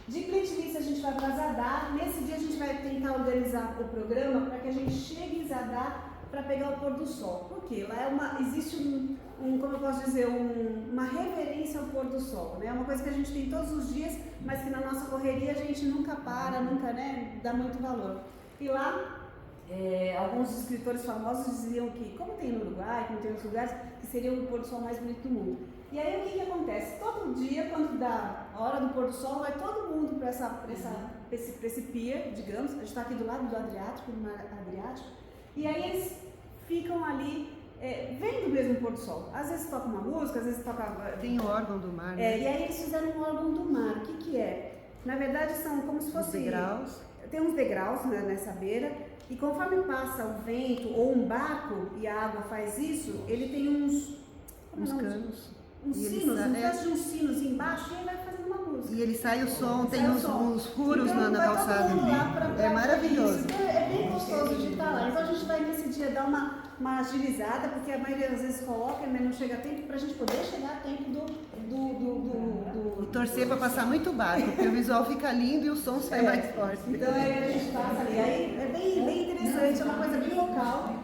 [SPEAKER 1] De Plitvice a gente vai para Zadar. Nesse dia a gente vai tentar organizar o programa para que a gente chegue em Zadar para pegar o pôr do sol. Porque lá existe como eu posso dizer, uma reverência ao pôr do sol, né? É uma coisa que a gente tem todos os dias, mas que na nossa correria a gente nunca para, nunca, né, dá muito valor. E lá alguns escritores famosos diziam que, como tem no Uruguai, como tem em outros lugares, que seria o pôr do sol mais bonito do mundo. E aí o que acontece? Todo dia, quando dá a hora do pôr do sol, vai todo mundo para esse pier, digamos, a gente está aqui do lado do Adriático, do mar Adriático, e aí eles ficam ali vendo mesmo o pôr do sol. Às vezes toca uma música, às vezes toca...
[SPEAKER 4] Tem o órgão do mar, né?
[SPEAKER 1] E aí eles fizeram um órgão do mar. O que é? Na verdade são como se fossem...
[SPEAKER 4] degraus.
[SPEAKER 1] Tem uns degraus, né, nessa beira, e conforme passa o vento ou um barco e a água faz isso, ele tem uns
[SPEAKER 4] canos.
[SPEAKER 1] Uns sinos, de uns sinos embaixo e ele vai fazendo uma música.
[SPEAKER 4] E ele sai o som, tem uns furos então, na calçada.
[SPEAKER 1] É
[SPEAKER 4] maravilhoso.
[SPEAKER 1] Então, é bem gostoso de estar lá. Então a gente vai nesse dia dar uma agilizada, porque a maioria das vezes coloca, mas não chega a tempo, para a gente poder chegar a tempo
[SPEAKER 4] E torcer para passar muito barco, porque o visual fica lindo e o som sai mais forte.
[SPEAKER 1] Então aí a gente passa ali. Aí é bem interessante, é uma coisa bem local,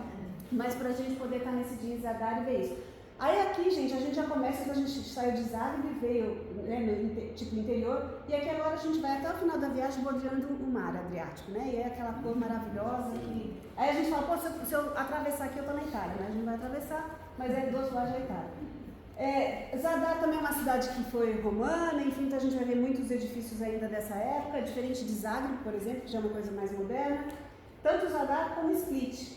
[SPEAKER 1] mas para a gente poder estar nesse dia em Zadar e ver isso. Aí aqui, gente, a gente já começa, então a gente saiu de Zagreb e veio no interior, e aqui agora a gente vai até o final da viagem rodeando o mar Adriático, né? E é aquela cor maravilhosa que... Aí a gente fala, pô, se eu atravessar aqui eu tô na Itália, né? A gente vai atravessar, mas é do outro lado da Itália. Zadar também é uma cidade que foi romana, enfim, então a gente vai ver muitos edifícios ainda dessa época, diferente de Zagreb, por exemplo, que já é uma coisa mais moderna. Tanto Zadar como Split.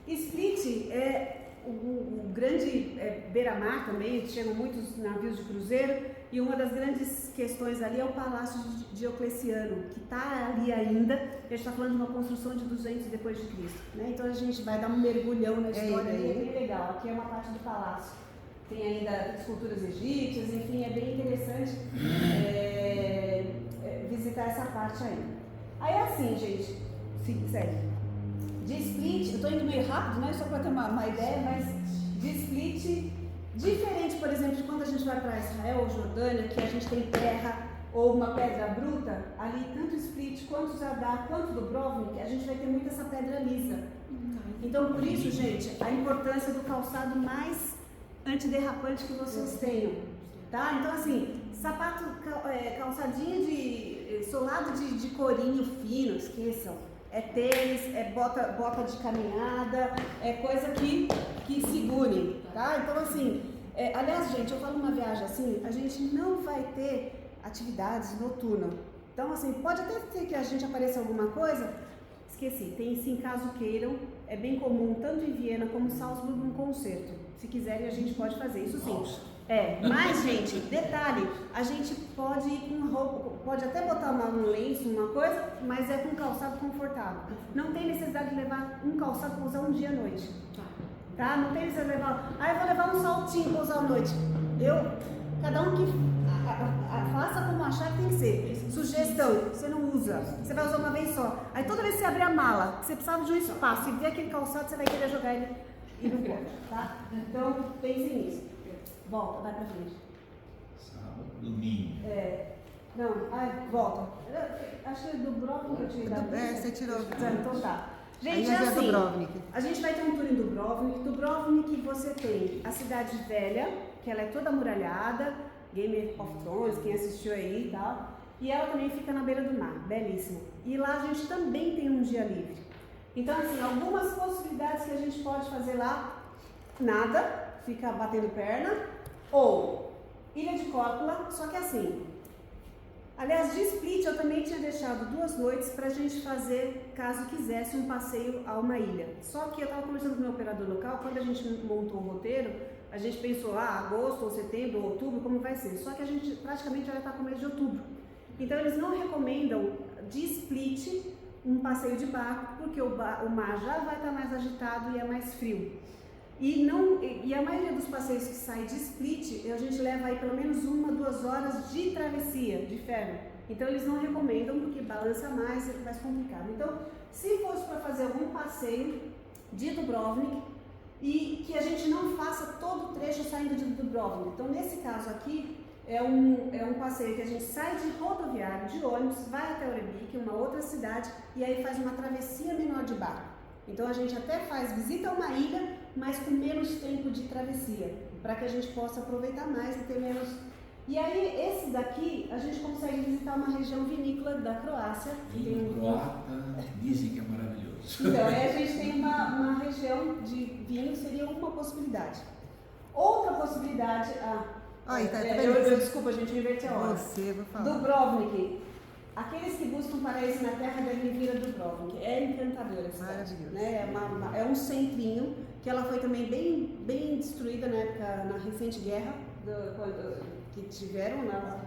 [SPEAKER 1] Split é o grande beira-mar também, chegam muitos navios de cruzeiro, e uma das grandes questões ali é o Palácio de Diocleciano, que está ali ainda, e a gente está falando de uma construção de 200 depois de Cristo, né? Então a gente vai dar um mergulhão na história, e é bem legal. Aqui é uma parte do palácio, tem ainda esculturas egípcias, enfim, é bem interessante visitar essa parte aí. Aí é assim, gente, segue. De Split, eu estou indo meio rápido, né? Só para ter uma ideia, mas de Split, diferente, por exemplo, de quando a gente vai para Israel ou Jordânia, que a gente tem terra ou uma pedra bruta, ali tanto Split quanto Zadar, quanto Dubrovnik, a gente vai ter muito essa pedra lisa. Então, por isso, gente, a importância do calçado mais antiderrapante que vocês tenham, tá? Então, assim, sapato, calçadinha solado de corinho fino, esqueçam. É tênis, é bota de caminhada, é coisa que segure, tá? Então, assim, aliás, gente, eu falo uma viagem assim, a gente não vai ter atividades noturnas. Então, assim, pode até ser que a gente apareça alguma coisa, esqueci, tem sim, caso queiram, é bem comum, tanto em Viena como em Salzburgo, um concerto. Se quiserem, a gente pode fazer, isso sim. Mas, gente, detalhe, a gente pode ir com roupa, pode até botar um lenço, uma coisa, mas é com calçado confortável. Não tem necessidade de levar um calçado para usar um dia à noite, tá? Não tem necessidade de levar, eu vou levar um saltinho para usar à noite. Cada um que faça como achar que tem que ser. Sugestão, você não usa, você vai usar uma vez só. Aí toda vez que você abrir a mala, você precisava de um espaço e ver aquele calçado, você vai querer jogar ele e não pode, tá? Então, pense nisso. Volta, vai pra frente.
[SPEAKER 5] Sábado, domingo.
[SPEAKER 1] Não, volta. Acho que do Dubrovnik eu tirei da lista.
[SPEAKER 4] Você tirou.
[SPEAKER 1] Então tá. Gente,
[SPEAKER 4] Aí
[SPEAKER 1] é
[SPEAKER 4] é
[SPEAKER 1] assim,
[SPEAKER 4] Dubrovnik.
[SPEAKER 1] a gente vai ter um tour em Dubrovnik. Dubrovnik você tem a cidade velha, que ela é toda amuralhada, Game of Thrones, quem assistiu aí e tal. E ela também fica na beira do mar, belíssimo. E lá a gente também tem um dia livre. Então, assim, algumas possibilidades que a gente pode fazer lá, nada, fica batendo perna, ou Ilha de Córcula, só que assim... Aliás, de Split eu também tinha deixado 2 noites para a gente fazer, caso quisesse, um passeio a uma ilha. Só que eu estava conversando com o meu operador local, quando a gente montou o roteiro, a gente pensou, agosto, ou setembro, ou outubro, como vai ser? Só que a gente praticamente já está com o mês de outubro. Então eles não recomendam de Split um passeio de barco, porque o mar já vai estar mais agitado e é mais frio. E a maioria dos passeios que saem de Split, a gente leva aí pelo menos 1-2 horas de travessia, de ferro. Então eles não recomendam porque balança mais, é mais complicado. Então, se fosse para fazer algum passeio de Dubrovnik e que a gente não faça todo o trecho saindo de Dubrovnik. Então, nesse caso aqui, é um passeio que a gente sai de rodoviário, de ônibus, vai até Orebic, uma outra cidade, e aí faz uma travessia menor de barco. Então a gente até faz visita a uma ilha, mas com menos tempo de travessia, para que a gente possa aproveitar mais e ter menos. E aí esse daqui a gente consegue visitar uma região vinícola da Croácia.
[SPEAKER 5] Vinho croata, dizem que é maravilhoso.
[SPEAKER 1] Então aí a gente tem uma região de vinho, seria uma possibilidade. Outra possibilidade, desculpa, a gente inverteu a hora.
[SPEAKER 4] Você, vou falar.
[SPEAKER 1] Dubrovnik. Aqueles que buscam paraíso na terra devem vir a Dubrovnik. É encantadora essa cidade, né? É um centrinho que ela foi também bem destruída na época, na recente guerra que tiveram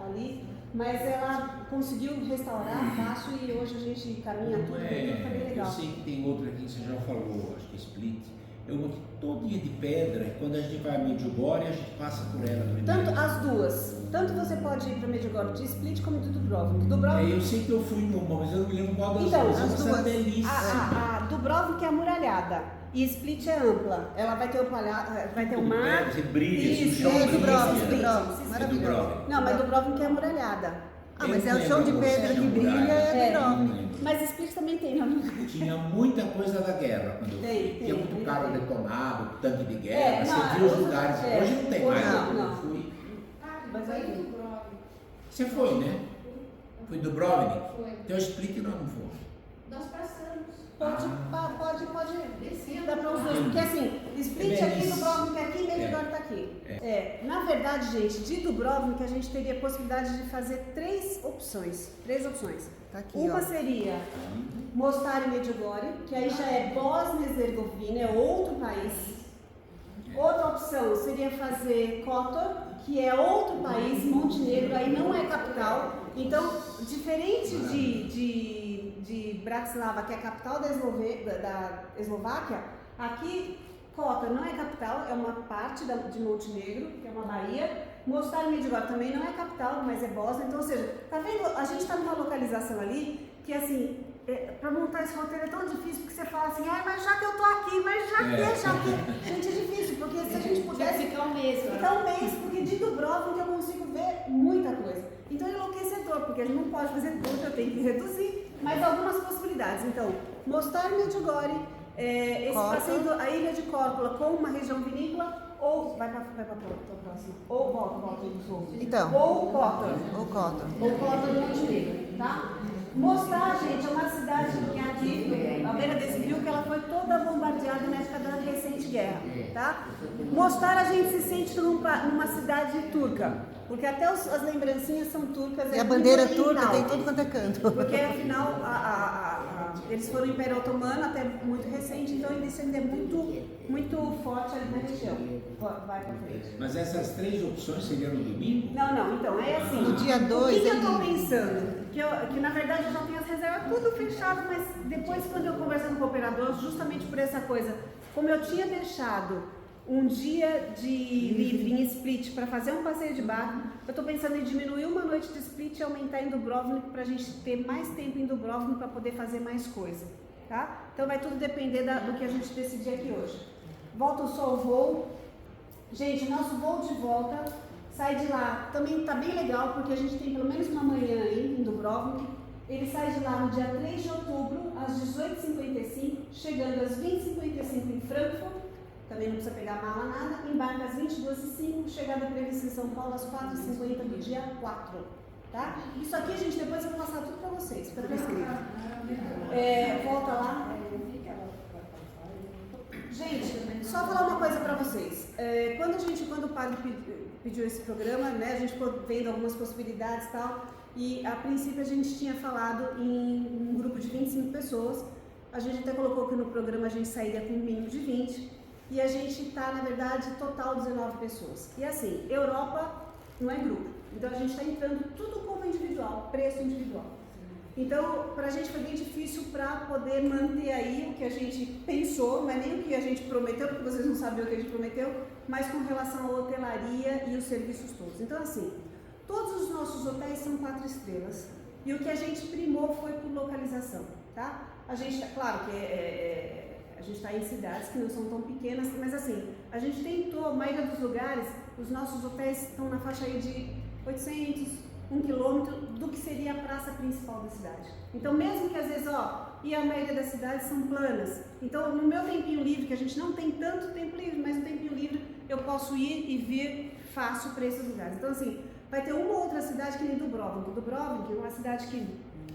[SPEAKER 1] ali, mas ela conseguiu restaurar fácil e hoje a gente caminha tudo, tá bem legal.
[SPEAKER 5] Eu sei que tem outra aqui que você já falou, acho que é Split. É uma que todinha de pedra, e quando a gente vai a Medjugorje, a gente passa por ela primeiro.
[SPEAKER 1] Tanto as duas. Tanto você pode ir para Medjugorje de Split como de Dubrovnik.
[SPEAKER 5] Eu sei que eu fui numa, mas eu não me lembro qual das
[SPEAKER 1] então,
[SPEAKER 5] duas.
[SPEAKER 1] As duas.
[SPEAKER 5] Delícia.
[SPEAKER 1] A Dubrovnik é amuralhada e Split é ampla. Ela vai ter o mar.
[SPEAKER 5] Você brilha,
[SPEAKER 1] Isso,
[SPEAKER 5] o chão
[SPEAKER 4] Maravilhoso.
[SPEAKER 1] Não, mas Dubrovnik é amuralhada.
[SPEAKER 4] Mas é o chão de pedra que brilha, é Dubrovnik.
[SPEAKER 1] Mas Split também tem, não?
[SPEAKER 5] Tinha muita coisa da guerra quando eu fui. Tinha muito carro detonado, tanque de guerra, você viu os lugares. Hoje não tem mais.
[SPEAKER 1] Não.
[SPEAKER 5] Eu fui.
[SPEAKER 1] Mas aí.
[SPEAKER 5] Você foi, né? Foi do Dubrovnik?
[SPEAKER 2] Foi.
[SPEAKER 5] Então Split nós não fomos.
[SPEAKER 2] Nós passamos.
[SPEAKER 1] Pode
[SPEAKER 2] Descendo.
[SPEAKER 1] dar para os dois, porque assim, Split aqui, Dubrovnik aqui, Medjugorje está aqui. Na verdade, gente, de Dubrovnik a gente teria a possibilidade de fazer 3 opções.
[SPEAKER 4] Tá aqui,
[SPEAKER 1] Uma seria Mostar e Medjugorje, que aí já é Bósnia e Herzegovina, é outro país. Outra opção seria fazer Kotor, que é outro país, Montenegro, aí não é capital. Então, diferente de Bratislava, que é a capital da Eslováquia, aqui Kotor não é capital, é uma parte de Montenegro, que é uma baía. Mostar e Medjugorje também não é capital, mas é Bósnia. Então, ou seja, tá vendo? A gente está numa localização ali que, assim, para montar esse roteiro é tão difícil, porque você fala assim, mas já que eu tô aqui, Gente, é difícil, porque se a gente pudesse
[SPEAKER 2] ficar um mês,
[SPEAKER 1] porque de Dubrovnik eu consigo ver muita coisa. Então é enlouquecedor, porque a gente não pode fazer tudo, eu tenho que reduzir, mas algumas possibilidades. Então, Mostar e Medjugorje, esse passeio a Ilha de Córcula com uma região vinícola, ou vai para próxima, ou volta do sul.
[SPEAKER 4] Então.
[SPEAKER 1] Ou Kotor.
[SPEAKER 4] Ou Kotor.
[SPEAKER 1] Ou Kotor do Montenegro, tá? Mostar, gente, é uma cidade que é aqui, à beira desse rio, que ela foi toda bombardeada na época da recente guerra, tá? Mostar, a gente se sente numa cidade turca, porque até as lembrancinhas são turcas.
[SPEAKER 4] E a bandeira turca tem tudo quanto é canto.
[SPEAKER 1] Porque afinal, eles foram o Império Otomano até muito recente, então eles ainda é muito forte ali na região. Vai pra frente.
[SPEAKER 5] Mas essas 3 opções seriam no domingo?
[SPEAKER 1] Não, então, é assim.
[SPEAKER 4] No dia 2
[SPEAKER 1] o que eu estou pensando? Que na verdade eu já tenho as reservas tudo fechado, mas depois quando eu conversando com o operador, justamente por essa coisa, como eu tinha deixado um dia de livre em Split para fazer um passeio de barco, eu estou pensando em diminuir uma noite de Split e aumentar em Dubrovnik para a gente ter mais tempo em Dubrovnik para poder fazer mais coisa, tá? Então vai tudo depender do que a gente decidir aqui hoje. Volta só o voo. Gente, nosso voo de volta sai de lá, também está bem legal porque a gente tem pelo menos uma manhã aí em Dubrovnik. Ele sai de lá no dia 3 de outubro, às 18h55, chegando às 20h55 em Frankfurt. Também não precisa pegar mala nada, embarca às 22h05, chegada prevista em São Paulo às 4h50 do dia 4, tá? Isso aqui, gente, depois eu vou passar tudo para vocês, para escrever. Volta lá. Gente, só falar uma coisa para vocês. Quando o padre pediu esse programa, né, a gente ficou vendo algumas possibilidades e tal, e a princípio a gente tinha falado em um grupo de 25 pessoas, a gente até colocou que no programa a gente sairia com um mínimo de 20, e a gente está, na verdade, total 19 pessoas. E assim, Europa não é grupo, então a gente está entrando tudo como individual, preço individual. Então, para a gente foi bem difícil para poder manter aí o que a gente pensou, não é nem o que a gente prometeu, porque vocês não sabiam o que a gente prometeu, mas com relação à hotelaria e os serviços todos. Então, assim, todos os nossos hotéis são 4 estrelas e o que a gente primou foi por localização, tá? A gente, claro que a gente está em cidades que não são tão pequenas, mas assim, a gente tentou, a maioria dos lugares, os nossos hotéis estão na faixa aí de 800, 1 quilômetro do que seria a praça principal da cidade. Então, mesmo que às vezes, e a maioria das cidades são planas, então no meu tempinho livre, que a gente não tem tanto tempo livre, mas no tempinho livre eu posso ir e vir fácil para esses lugares. Então, assim, vai ter uma outra cidade que nem Dubrovnik. Dubrovnik é uma cidade que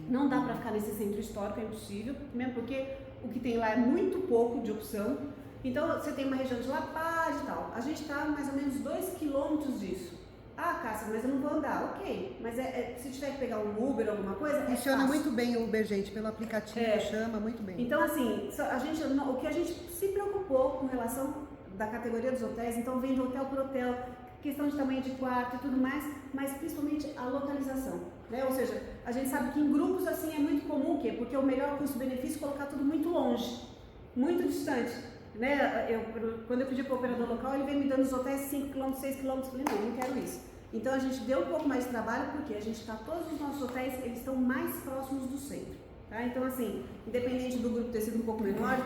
[SPEAKER 1] não dá para ficar nesse centro histórico, é impossível, mesmo porque o que tem lá é muito pouco de opção. Então, você tem uma região de La Paz e tal. A gente está mais ou menos 2 quilômetros disso. Ah, Cássia, mas eu não vou andar. Ok, mas se tiver que pegar um Uber ou alguma coisa,
[SPEAKER 4] funciona muito bem o Uber, gente, pelo aplicativo, chama muito bem.
[SPEAKER 1] Então, assim, o que a gente se preocupou com relação da categoria dos hotéis, então vem de hotel por hotel, questão de tamanho de quarto e tudo mais, mas principalmente a localização, né? Ou seja, a gente sabe que em grupos assim é muito comum, porque o melhor custo-benefício é colocar tudo muito longe, muito distante, né? Quando eu pedi para o operador local, ele veio me dando os hotéis 5 km, 6 km, eu falei, não quero isso. Então a gente deu um pouco mais de trabalho, porque a gente está, todos os nossos hotéis, eles estão mais próximos do centro, tá? Então assim, independente do grupo ter sido um pouco menor,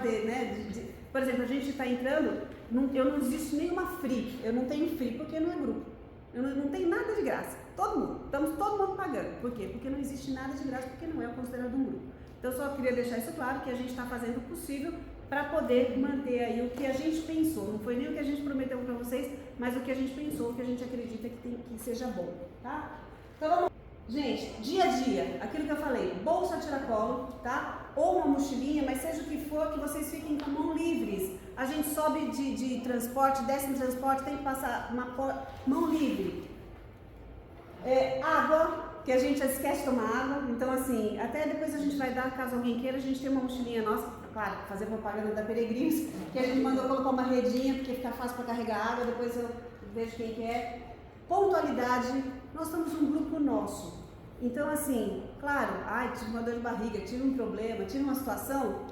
[SPEAKER 1] por exemplo, a gente está entrando, eu não existe nenhuma free, eu não tenho free porque não é grupo, eu não tenho nada de graça, estamos todo mundo pagando. Por quê? Porque não existe nada de graça, porque não é considerado um grupo. Então eu só queria deixar isso claro, que a gente está fazendo o possível para poder manter aí o que a gente pensou, não foi nem o que a gente prometeu para vocês, mas o que a gente pensou, o que a gente acredita que seja bom, tá? Então vamos lá. Gente, dia a dia, aquilo que eu falei, bolsa tiracolo, tá? Ou uma mochilinha, mas seja o que for, que vocês fiquem com a mão livres. A gente sobe de transporte, desce no transporte, tem que passar uma mão livre. Água, que a gente esquece de tomar água, então assim, até depois a gente vai dar, caso alguém queira, a gente tem uma mochilinha nossa, claro, fazer propaganda da Peregrinos, que a gente mandou colocar uma redinha, porque fica fácil para carregar água, depois eu vejo quem quer. Pontualidade, nós estamos um grupo nosso. Então, assim, claro, tive uma dor de barriga, tive um problema, tive uma situação,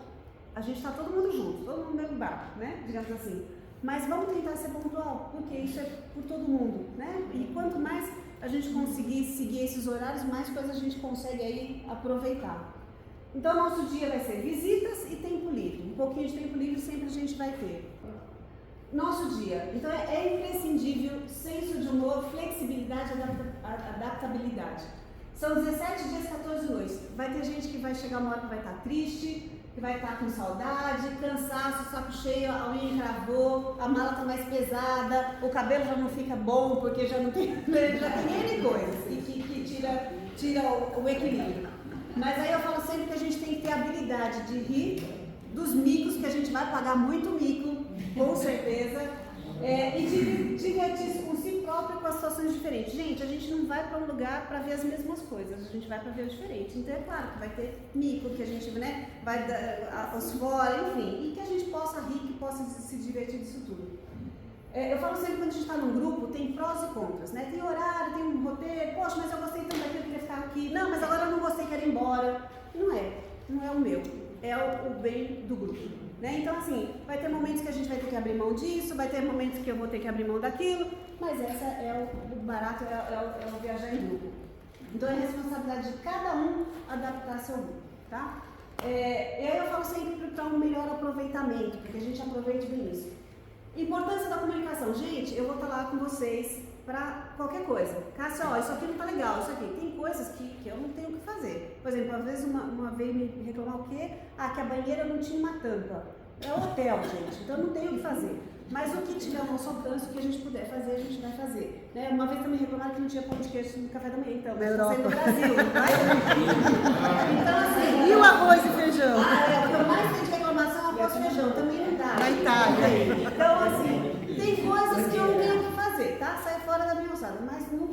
[SPEAKER 1] a gente está todo mundo junto, todo mundo no mesmo barco, né? Digamos assim. Mas vamos tentar ser pontual, porque isso é por todo mundo, né? E quanto mais a gente conseguir seguir esses horários, mais coisas a gente consegue aí aproveitar. Então, nosso dia vai ser visitas e tempo livre. Um pouquinho de tempo livre sempre a gente vai ter. Nosso dia, então é imprescindível senso de humor, flexibilidade e adaptabilidade. São 17 dias, 14 noites. Vai ter gente que vai chegar uma hora que vai estar triste, que vai estar com saudade, cansaço, saco cheio, a unha encravou, a mala está mais pesada, o cabelo já não fica bom porque já não tem, já tem N coisas que tira o equilíbrio. Mas aí eu falo sempre que a gente tem que ter a habilidade de rir dos micos, que a gente vai pagar muito mico, com certeza, e de divertir-se com si próprio com as situações diferentes. Gente, a gente não vai para um lugar para ver as mesmas coisas, a gente vai para ver o diferente. Então é claro que vai ter mico, que a gente, né, vai os fora, enfim, e que a gente possa rir, que possa se divertir disso tudo. Eu falo sempre, quando a gente está num grupo, tem prós e contras, né? Tem horário, tem um roteiro, poxa, mas eu gostei tanto daquilo, eu queria ficar aqui. Não, mas agora eu não gostei, quero ir embora. Não é o meu. é o bem do grupo. Né? Então, assim, vai ter momentos que a gente vai ter que abrir mão disso, vai ter momentos que eu vou ter que abrir mão daquilo, mas essa é o barato, é o viajar em grupo. Então, é a responsabilidade de cada um adaptar seu grupo, tá? E aí eu falo sempre para um melhor aproveitamento, porque a gente aproveite bem isso. Importância da comunicação. Gente, eu vou estar lá com vocês para qualquer coisa. Cássia, ó, isso aqui não tá legal, isso aqui. Tem coisas que eu não tenho o que fazer. Por exemplo, às vezes uma vez me reclamar o quê? Ah, que a banheira não tinha uma tampa. É um hotel, gente, então eu não tenho o que fazer. Mas o que tiver ao nosso alcance, o que a gente puder fazer, a gente vai fazer. Né? Uma vez também reclamaram que não tinha pão de queijo no café da manhã, então, mas está sendo no Brasil, não vai? Então, assim...
[SPEAKER 4] E o arroz e feijão?
[SPEAKER 1] O que eu mais tenho de reclamação é o arroz e feijão, também não dá.
[SPEAKER 4] Na Itália.
[SPEAKER 1] Então, assim, tem coisas que eu não tenho o que fazer, tá? Sai fora da minha alçada, mas no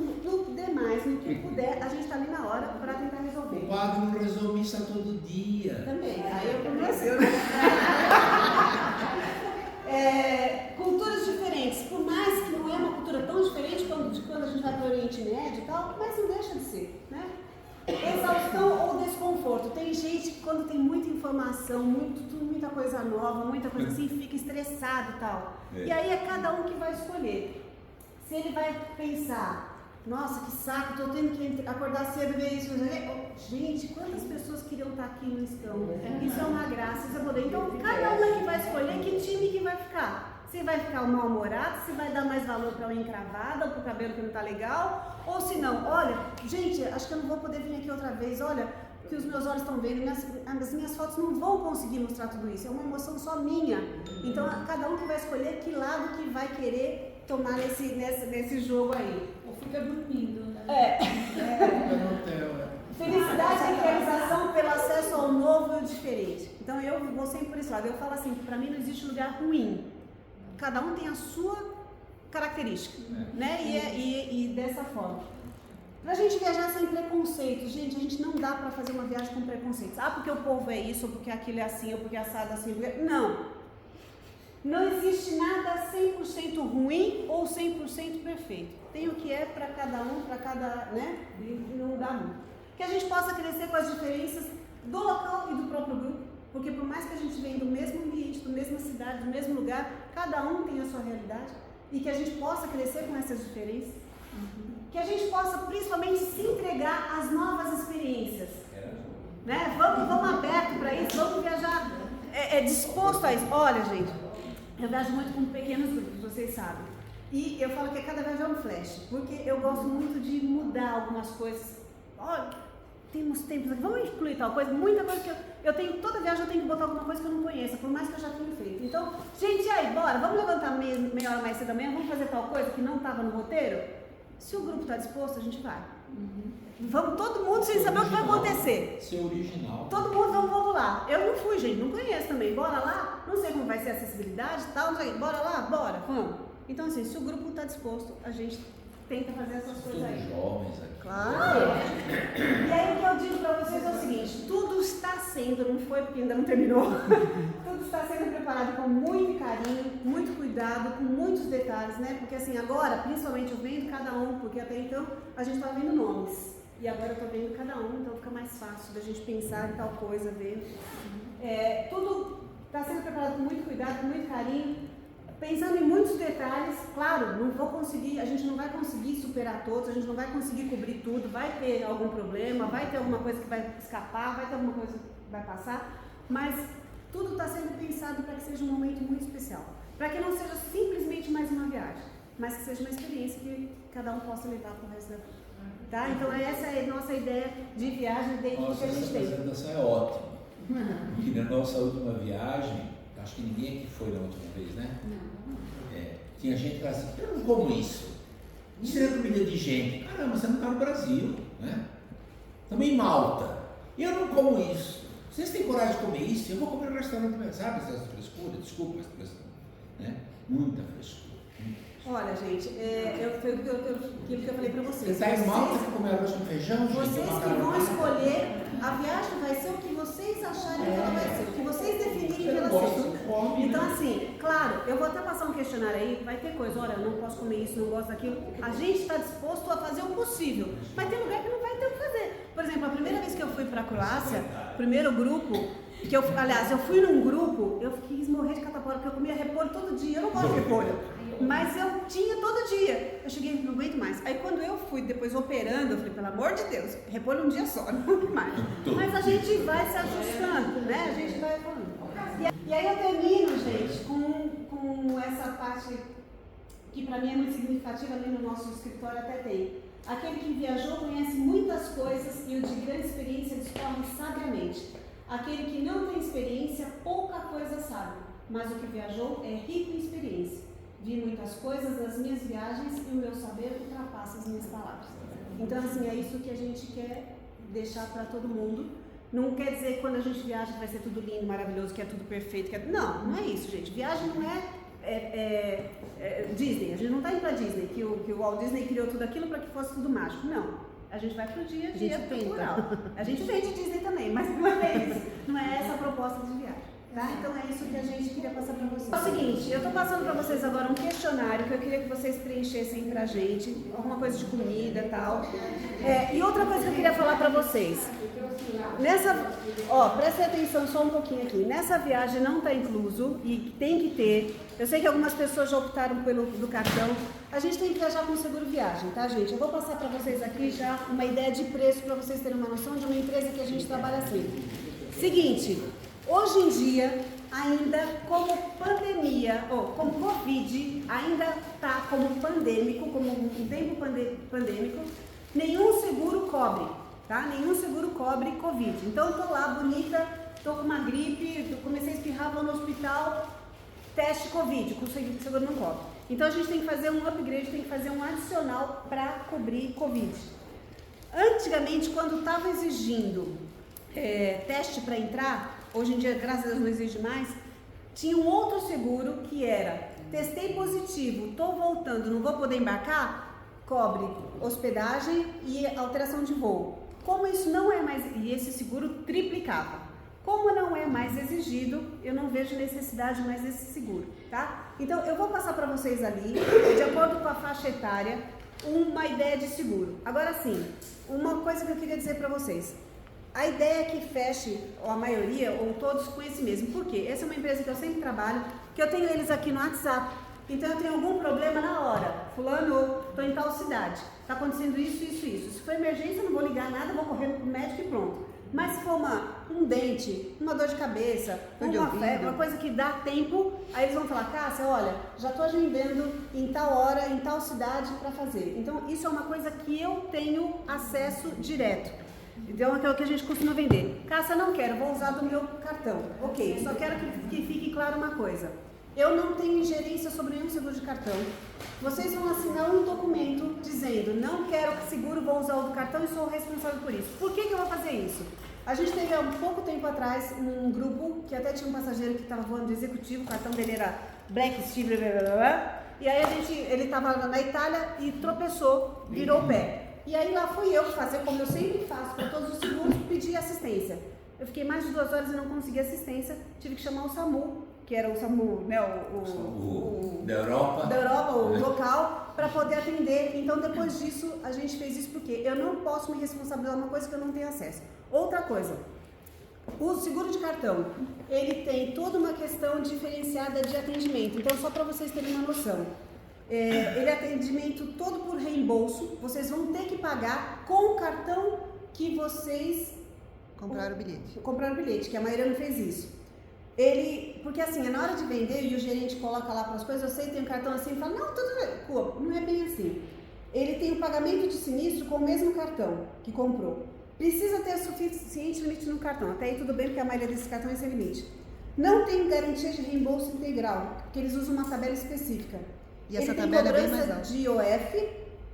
[SPEAKER 1] demais, no que puder, a gente está ali na hora para tentar resolver.
[SPEAKER 5] O padre não resolve missa todo dia.
[SPEAKER 1] Também, aí eu comecei. Culturas diferentes, por mais que não é uma cultura tão diferente de quando a gente vai para o Oriente Médio e tal, mas não deixa de ser, né? Exaustão ou desconforto. Tem gente que quando tem muita informação, muita coisa nova, muita coisa assim, fica estressado e tal. E aí é cada um que vai escolher. Se ele vai pensar, nossa, que saco, estou tendo que acordar cedo, ver isso. Gente, quantas pessoas queriam estar aqui e não estão? Isso é uma graça, isso é poder. Então, cada um é que vai escolher que time que vai ficar. Se vai ficar o mal-humorado, se vai dar mais valor para uma encravada ou para o cabelo que não está legal, ou se não, olha, gente, acho que eu não vou poder vir aqui outra vez, olha, que os meus olhos estão vendo, as minhas fotos não vão conseguir mostrar tudo isso, é uma emoção só minha. Então, cada um que vai escolher que lado que vai querer tomar nesse jogo aí.
[SPEAKER 2] Ou fica dormindo, né?
[SPEAKER 5] Fica no hotel,
[SPEAKER 1] Felicidade e realização pelo acesso ao novo e ao diferente. Então, eu vou sempre por esse lado. Eu falo assim, para mim não existe lugar ruim. Cada um tem a sua característica, né? E dessa forma. Pra gente viajar sem preconceitos, gente, a gente não dá pra fazer uma viagem com preconceitos. Ah, porque o povo é isso, ou porque aquilo é assim, ou porque assado é assim. Não. Não existe nada 100% ruim ou 100% perfeito. Tem o que é para cada um, para cada, né? E não dá muito. Que a gente possa crescer com as diferenças do local e do próprio grupo. Porque por mais que a gente venha do mesmo ambiente, da mesma cidade, do mesmo lugar, cada um tem a sua realidade. E que a gente possa crescer com essas diferenças. Que a gente possa principalmente se entregar às novas experiências. Né? Vamos aberto para isso, vamos viajar disposto a isso. Olha, gente, eu viajo muito com pequenos grupos, vocês sabem. E eu falo que cada viagem é um flash, porque eu gosto muito de mudar algumas coisas. Olha, temos tempos aqui, vamos incluir tal coisa, muita coisa que eu tenho, toda viagem eu tenho que botar alguma coisa que eu não conheça, por mais que eu já tenha feito. Então, gente, e aí, bora, vamos levantar meia hora mais cedo da manhã, vamos fazer tal coisa que não estava no roteiro? Se o grupo está disposto, a gente vai. Vamos todo mundo sem saber o que vai acontecer.
[SPEAKER 5] Ser original.
[SPEAKER 1] Todo mundo, vamos lá. Eu não fui, gente, não conheço também. Bora lá? Não sei como vai ser a acessibilidade e tal, não sei. Bora lá? Bora, vamos. Então, assim, se o grupo está disposto, a gente tenta fazer essas coisas aí.
[SPEAKER 5] Todos jovens aqui.
[SPEAKER 1] Claro. E aí o que eu digo para vocês é o seguinte, tudo está sendo, não foi porque ainda não terminou, tudo está sendo preparado com muito carinho, muito cuidado, com muitos detalhes, né? Porque assim, agora, principalmente eu vendo cada um, porque até então a gente estava vendo nomes. E agora eu estou vendo cada um, então fica mais fácil da gente pensar em tal coisa, ver. Tudo está sendo preparado com muito cuidado, com muito carinho. Pensando em muitos detalhes, claro, a gente não vai conseguir superar todos, a gente não vai conseguir cobrir tudo, vai ter algum problema, vai ter alguma coisa que vai escapar, vai ter alguma coisa que vai passar, mas tudo está sendo pensado para que seja um momento muito especial. Para que não seja simplesmente mais uma viagem, mas que seja uma experiência que cada um possa levar para o resto da vida. Tá? Então essa é a nossa ideia de viagem dentro do que a gente tem.
[SPEAKER 5] Essa apresentação é ótima. Porque na nossa última viagem, acho que ninguém aqui foi na última vez, né? Tinha gente que falava assim, eu não como isso. Isso é comida de gente. Caramba, você não está no Brasil, né? Também em Malta. Eu não como isso. Vocês têm coragem de comer isso? Eu vou comer no restaurante, sabe essa frescura? Desculpa essa questão, né? Muita frescura.
[SPEAKER 1] Olha, gente, foi aquilo que eu falei para vocês.
[SPEAKER 5] Você está em Malta para comer arroz com feijão?
[SPEAKER 1] Vocês que vão escolher, a viagem vai ser o que vocês acharem que ela vai ser, o que vocês definirem que ela seja. Então, assim, claro, eu vou até passar um questionário aí, vai ter coisa, olha, eu não posso comer isso, não gosto daquilo. A gente está disposto a fazer o possível, mas tem lugar que não vai ter o que fazer. Por exemplo, a primeira vez que eu fui para a Croácia, primeiro grupo, Aliás, eu fui num grupo, eu quis morrer de catapora, porque eu comia repolho todo dia. Eu não gosto de repolho, mas eu tinha todo dia. Eu cheguei, não aguento mais. Aí quando eu fui depois operando, eu falei, pelo amor de Deus, repolho um dia só, não mais. Mas a gente vai se ajustando, né? A gente vai falando. E aí eu termino, gente, com essa parte que para mim é muito significativa, ali no nosso escritório até tem. Aquele que viajou conhece muitas coisas e o de grande experiência discorre sabiamente. Aquele que não tem experiência, pouca coisa sabe, mas o que viajou é rico em experiência. Vi muitas coisas nas minhas viagens e o meu saber ultrapassa as minhas palavras. Então, assim, é isso que a gente quer deixar para todo mundo. Não quer dizer que quando a gente viaja vai ser tudo lindo, maravilhoso, que é tudo perfeito. Não, não é isso, gente. Viagem não é Disney. A gente não está indo para Disney, que o Walt Disney criou tudo aquilo para que fosse tudo mágico. Não. A gente vai pro dia a dia cultural. A gente vende Disney também, mas não é isso. Não é essa a proposta de viagem. Tá? Então é isso que a gente queria passar para vocês. É o seguinte, eu estou passando para vocês agora um questionário que eu queria que vocês preenchessem pra gente, alguma coisa de comida e tal. E outra coisa que eu queria falar para vocês. Prestem atenção só um pouquinho aqui. Nessa viagem não está incluso e tem que ter. Eu sei que algumas pessoas já optaram do cartão. A gente tem que viajar com seguro viagem, tá, gente? Eu vou passar para vocês aqui já uma ideia de preço para vocês terem uma noção de uma empresa que a gente trabalha assim. Seguinte, hoje em dia, ainda como pandemia, como Covid, ainda está como pandêmico, como um tempo pandêmico, nenhum seguro cobre, tá? Nenhum seguro cobre Covid. Então eu tô lá bonita, tô com uma gripe, comecei a espirrar, vou no hospital, teste Covid, com o seguro não cobre. Então a gente tem que fazer um upgrade, tem que fazer um adicional para cobrir Covid. Antigamente, quando estava exigindo teste para entrar, hoje em dia, graças a Deus, não exige mais, tinha um outro seguro que era, testei positivo, estou voltando, não vou poder embarcar, cobre hospedagem e alteração de voo. Como isso não é mais, e esse seguro triplicava. Como não é mais exigido, eu não vejo necessidade mais desse seguro, tá? Então, eu vou passar para vocês ali, de acordo com a faixa etária, uma ideia de seguro. Agora sim, uma coisa que eu queria dizer para vocês. A ideia é que feche, ou a maioria, ou todos com esse mesmo. Por quê? Essa é uma empresa que eu sempre trabalho, que eu tenho eles aqui no WhatsApp. Então, eu tenho algum problema na hora. Fulano, estou em tal cidade. Está acontecendo isso, isso, isso. Se for emergência, eu não vou ligar nada, vou correr para o médico e pronto. Mas se for um dente, uma dor de cabeça, uma febre, uma coisa que dá tempo, aí eles vão falar, Cássia, olha, já estou agendando em tal hora, em tal cidade para fazer. Então, isso é uma coisa que eu tenho acesso direto. Então, é o que a gente costuma vender. Cássia, não quero, vou usar do meu cartão. Ok, só quero que fique claro uma coisa. Eu não tenho ingerência sobre nenhum seguro de cartão. Vocês vão assinar um documento dizendo, não quero que seguro, vou usar o do cartão e sou responsável por isso. Por que eu vou fazer isso? A gente teve há pouco tempo atrás um grupo que até tinha um passageiro que estava voando de executivo, o cartão dele era Black Steve, blá, blá, blá, e aí ele estava na Itália e tropeçou, virou o pé. E aí lá fui eu fazer, como eu sempre faço para todos os seguros, pedir assistência. Eu fiquei mais de 2 horas e não consegui assistência, tive que chamar o SAMU, que era o SAMU, né,
[SPEAKER 5] da Europa,
[SPEAKER 1] o local, para poder atender. Então, depois disso, a gente fez isso porque eu não posso me responsabilizar uma coisa que eu não tenho acesso. Outra coisa, o seguro de cartão, ele tem toda uma questão diferenciada de atendimento. Então, só para vocês terem uma noção, ele é atendimento todo por reembolso, vocês vão ter que pagar com o cartão que vocês
[SPEAKER 4] compraram o bilhete,
[SPEAKER 1] que a maioria não fez isso. Porque assim, na hora de vender e o gerente coloca lá para as coisas, eu sei, tem um cartão assim e fala, não, tudo bem. Não é bem assim. Ele tem o pagamento de sinistro com o mesmo cartão que comprou. Precisa ter suficiente limite no cartão. Até aí tudo bem, porque a maioria desses cartões é sem limite. Não tem garantia de reembolso integral, porque eles usam uma tabela específica.
[SPEAKER 4] E essa tabela é bem mais alta.
[SPEAKER 1] De IOF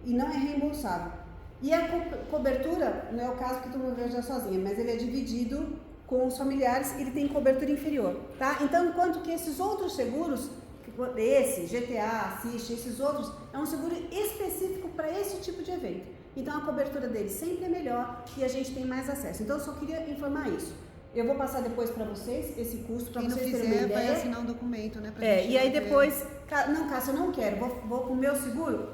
[SPEAKER 1] e não é reembolsável. E a cobertura, não é o caso que tu não viaja sozinha, mas ele é dividido com os familiares, ele tem cobertura inferior, tá? Então, enquanto que esses outros seguros, esse, GTA, Assist, esses outros, é um seguro específico para esse tipo de evento. Então, a cobertura dele sempre é melhor e a gente tem mais acesso. Então, eu só queria informar isso. Eu vou passar depois para vocês esse curso, para vocês terem uma ideia.
[SPEAKER 4] Vai assinar um documento, né?
[SPEAKER 1] E aí depois, não, Cássia, eu não quero, vou com o meu seguro,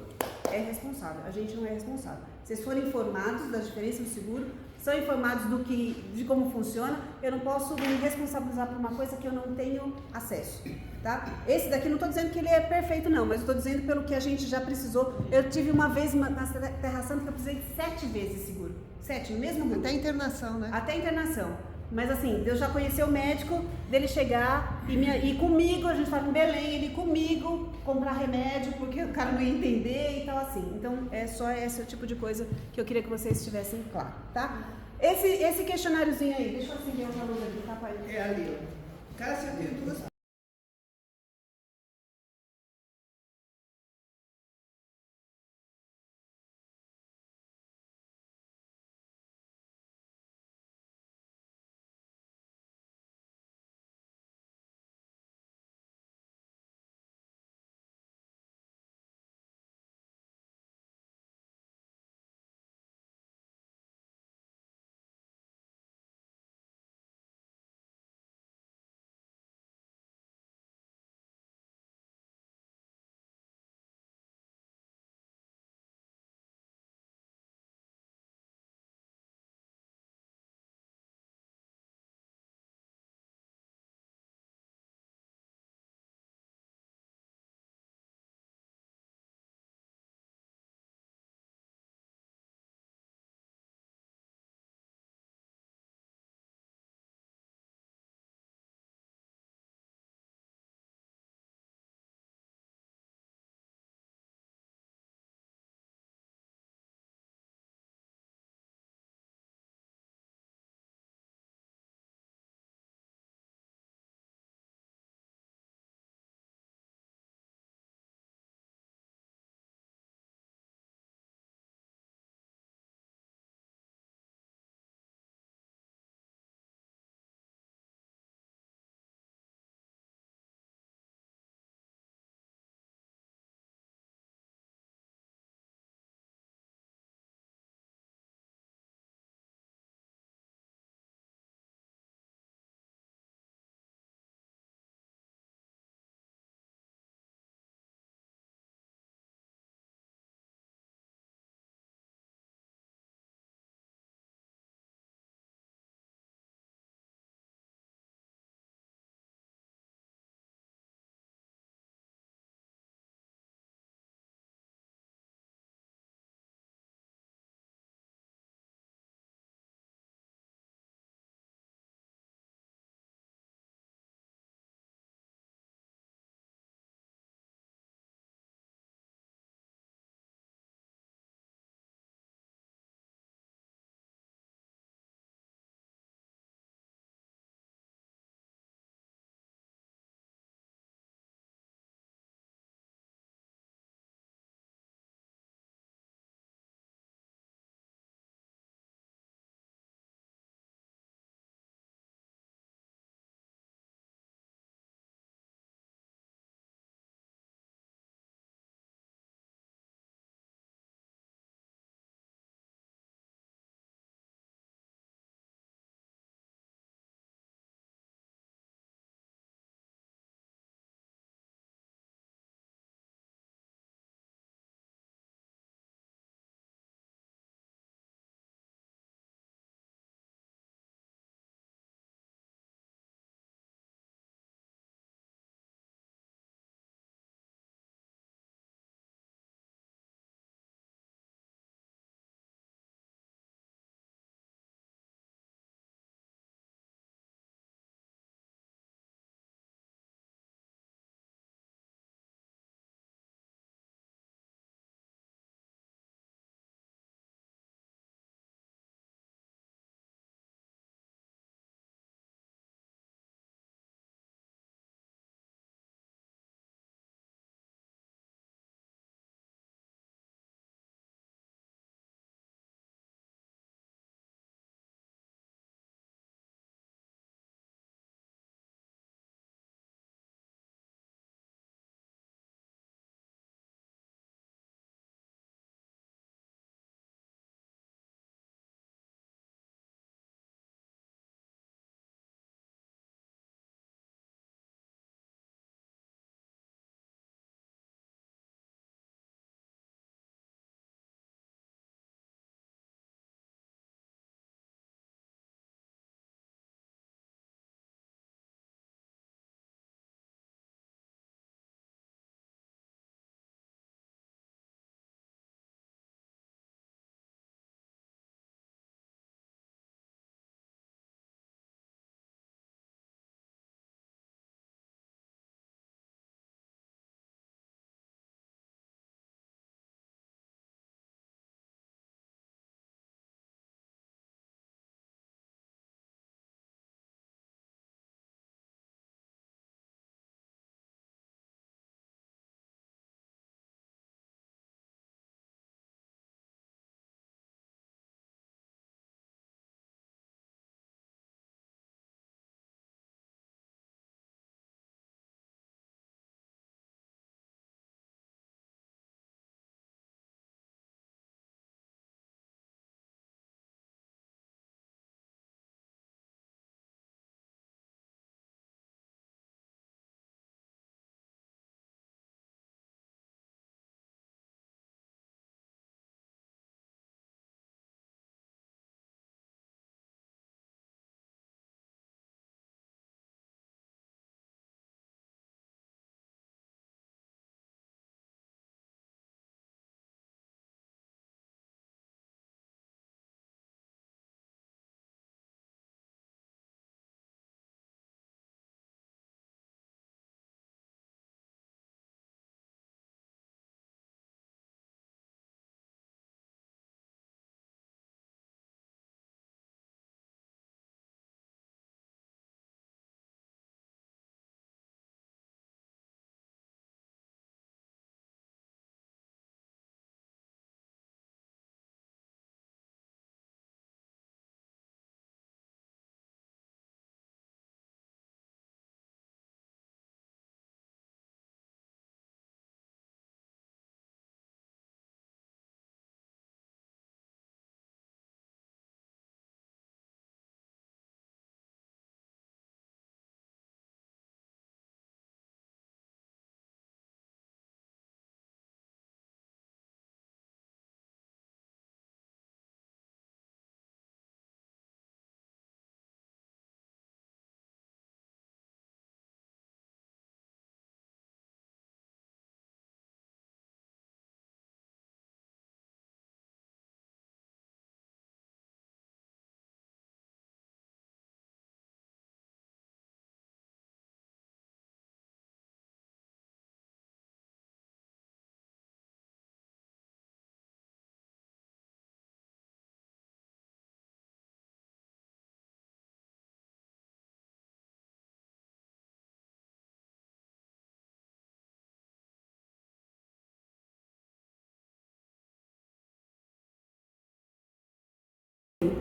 [SPEAKER 1] é responsável, a gente não é responsável. Vocês forem informados da diferença do seguro, são informados de como funciona. Eu não posso me responsabilizar por uma coisa que eu não tenho acesso, tá? Esse daqui, não estou dizendo que ele é perfeito não, mas estou dizendo pelo que a gente já precisou. Eu tive uma vez na Terra Santa que eu precisei 7 vezes seguro. 7, no mesmo grupo.
[SPEAKER 4] Até internação, né?
[SPEAKER 1] Até internação. Mas assim, Deus já conheceu o médico, dele chegar e comigo, a gente estava em Belém, ele comigo comprar remédio, porque o cara não ia entender e tal assim. Então, é só esse tipo de coisa que eu queria que vocês tivessem claro, tá? Esse questionáriozinho aí, deixa eu acender outra luz aqui, tá, pai?
[SPEAKER 6] É ali, ó. Cássia, eu tenho duas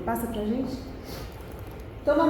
[SPEAKER 1] Passa pra gente. Então vamos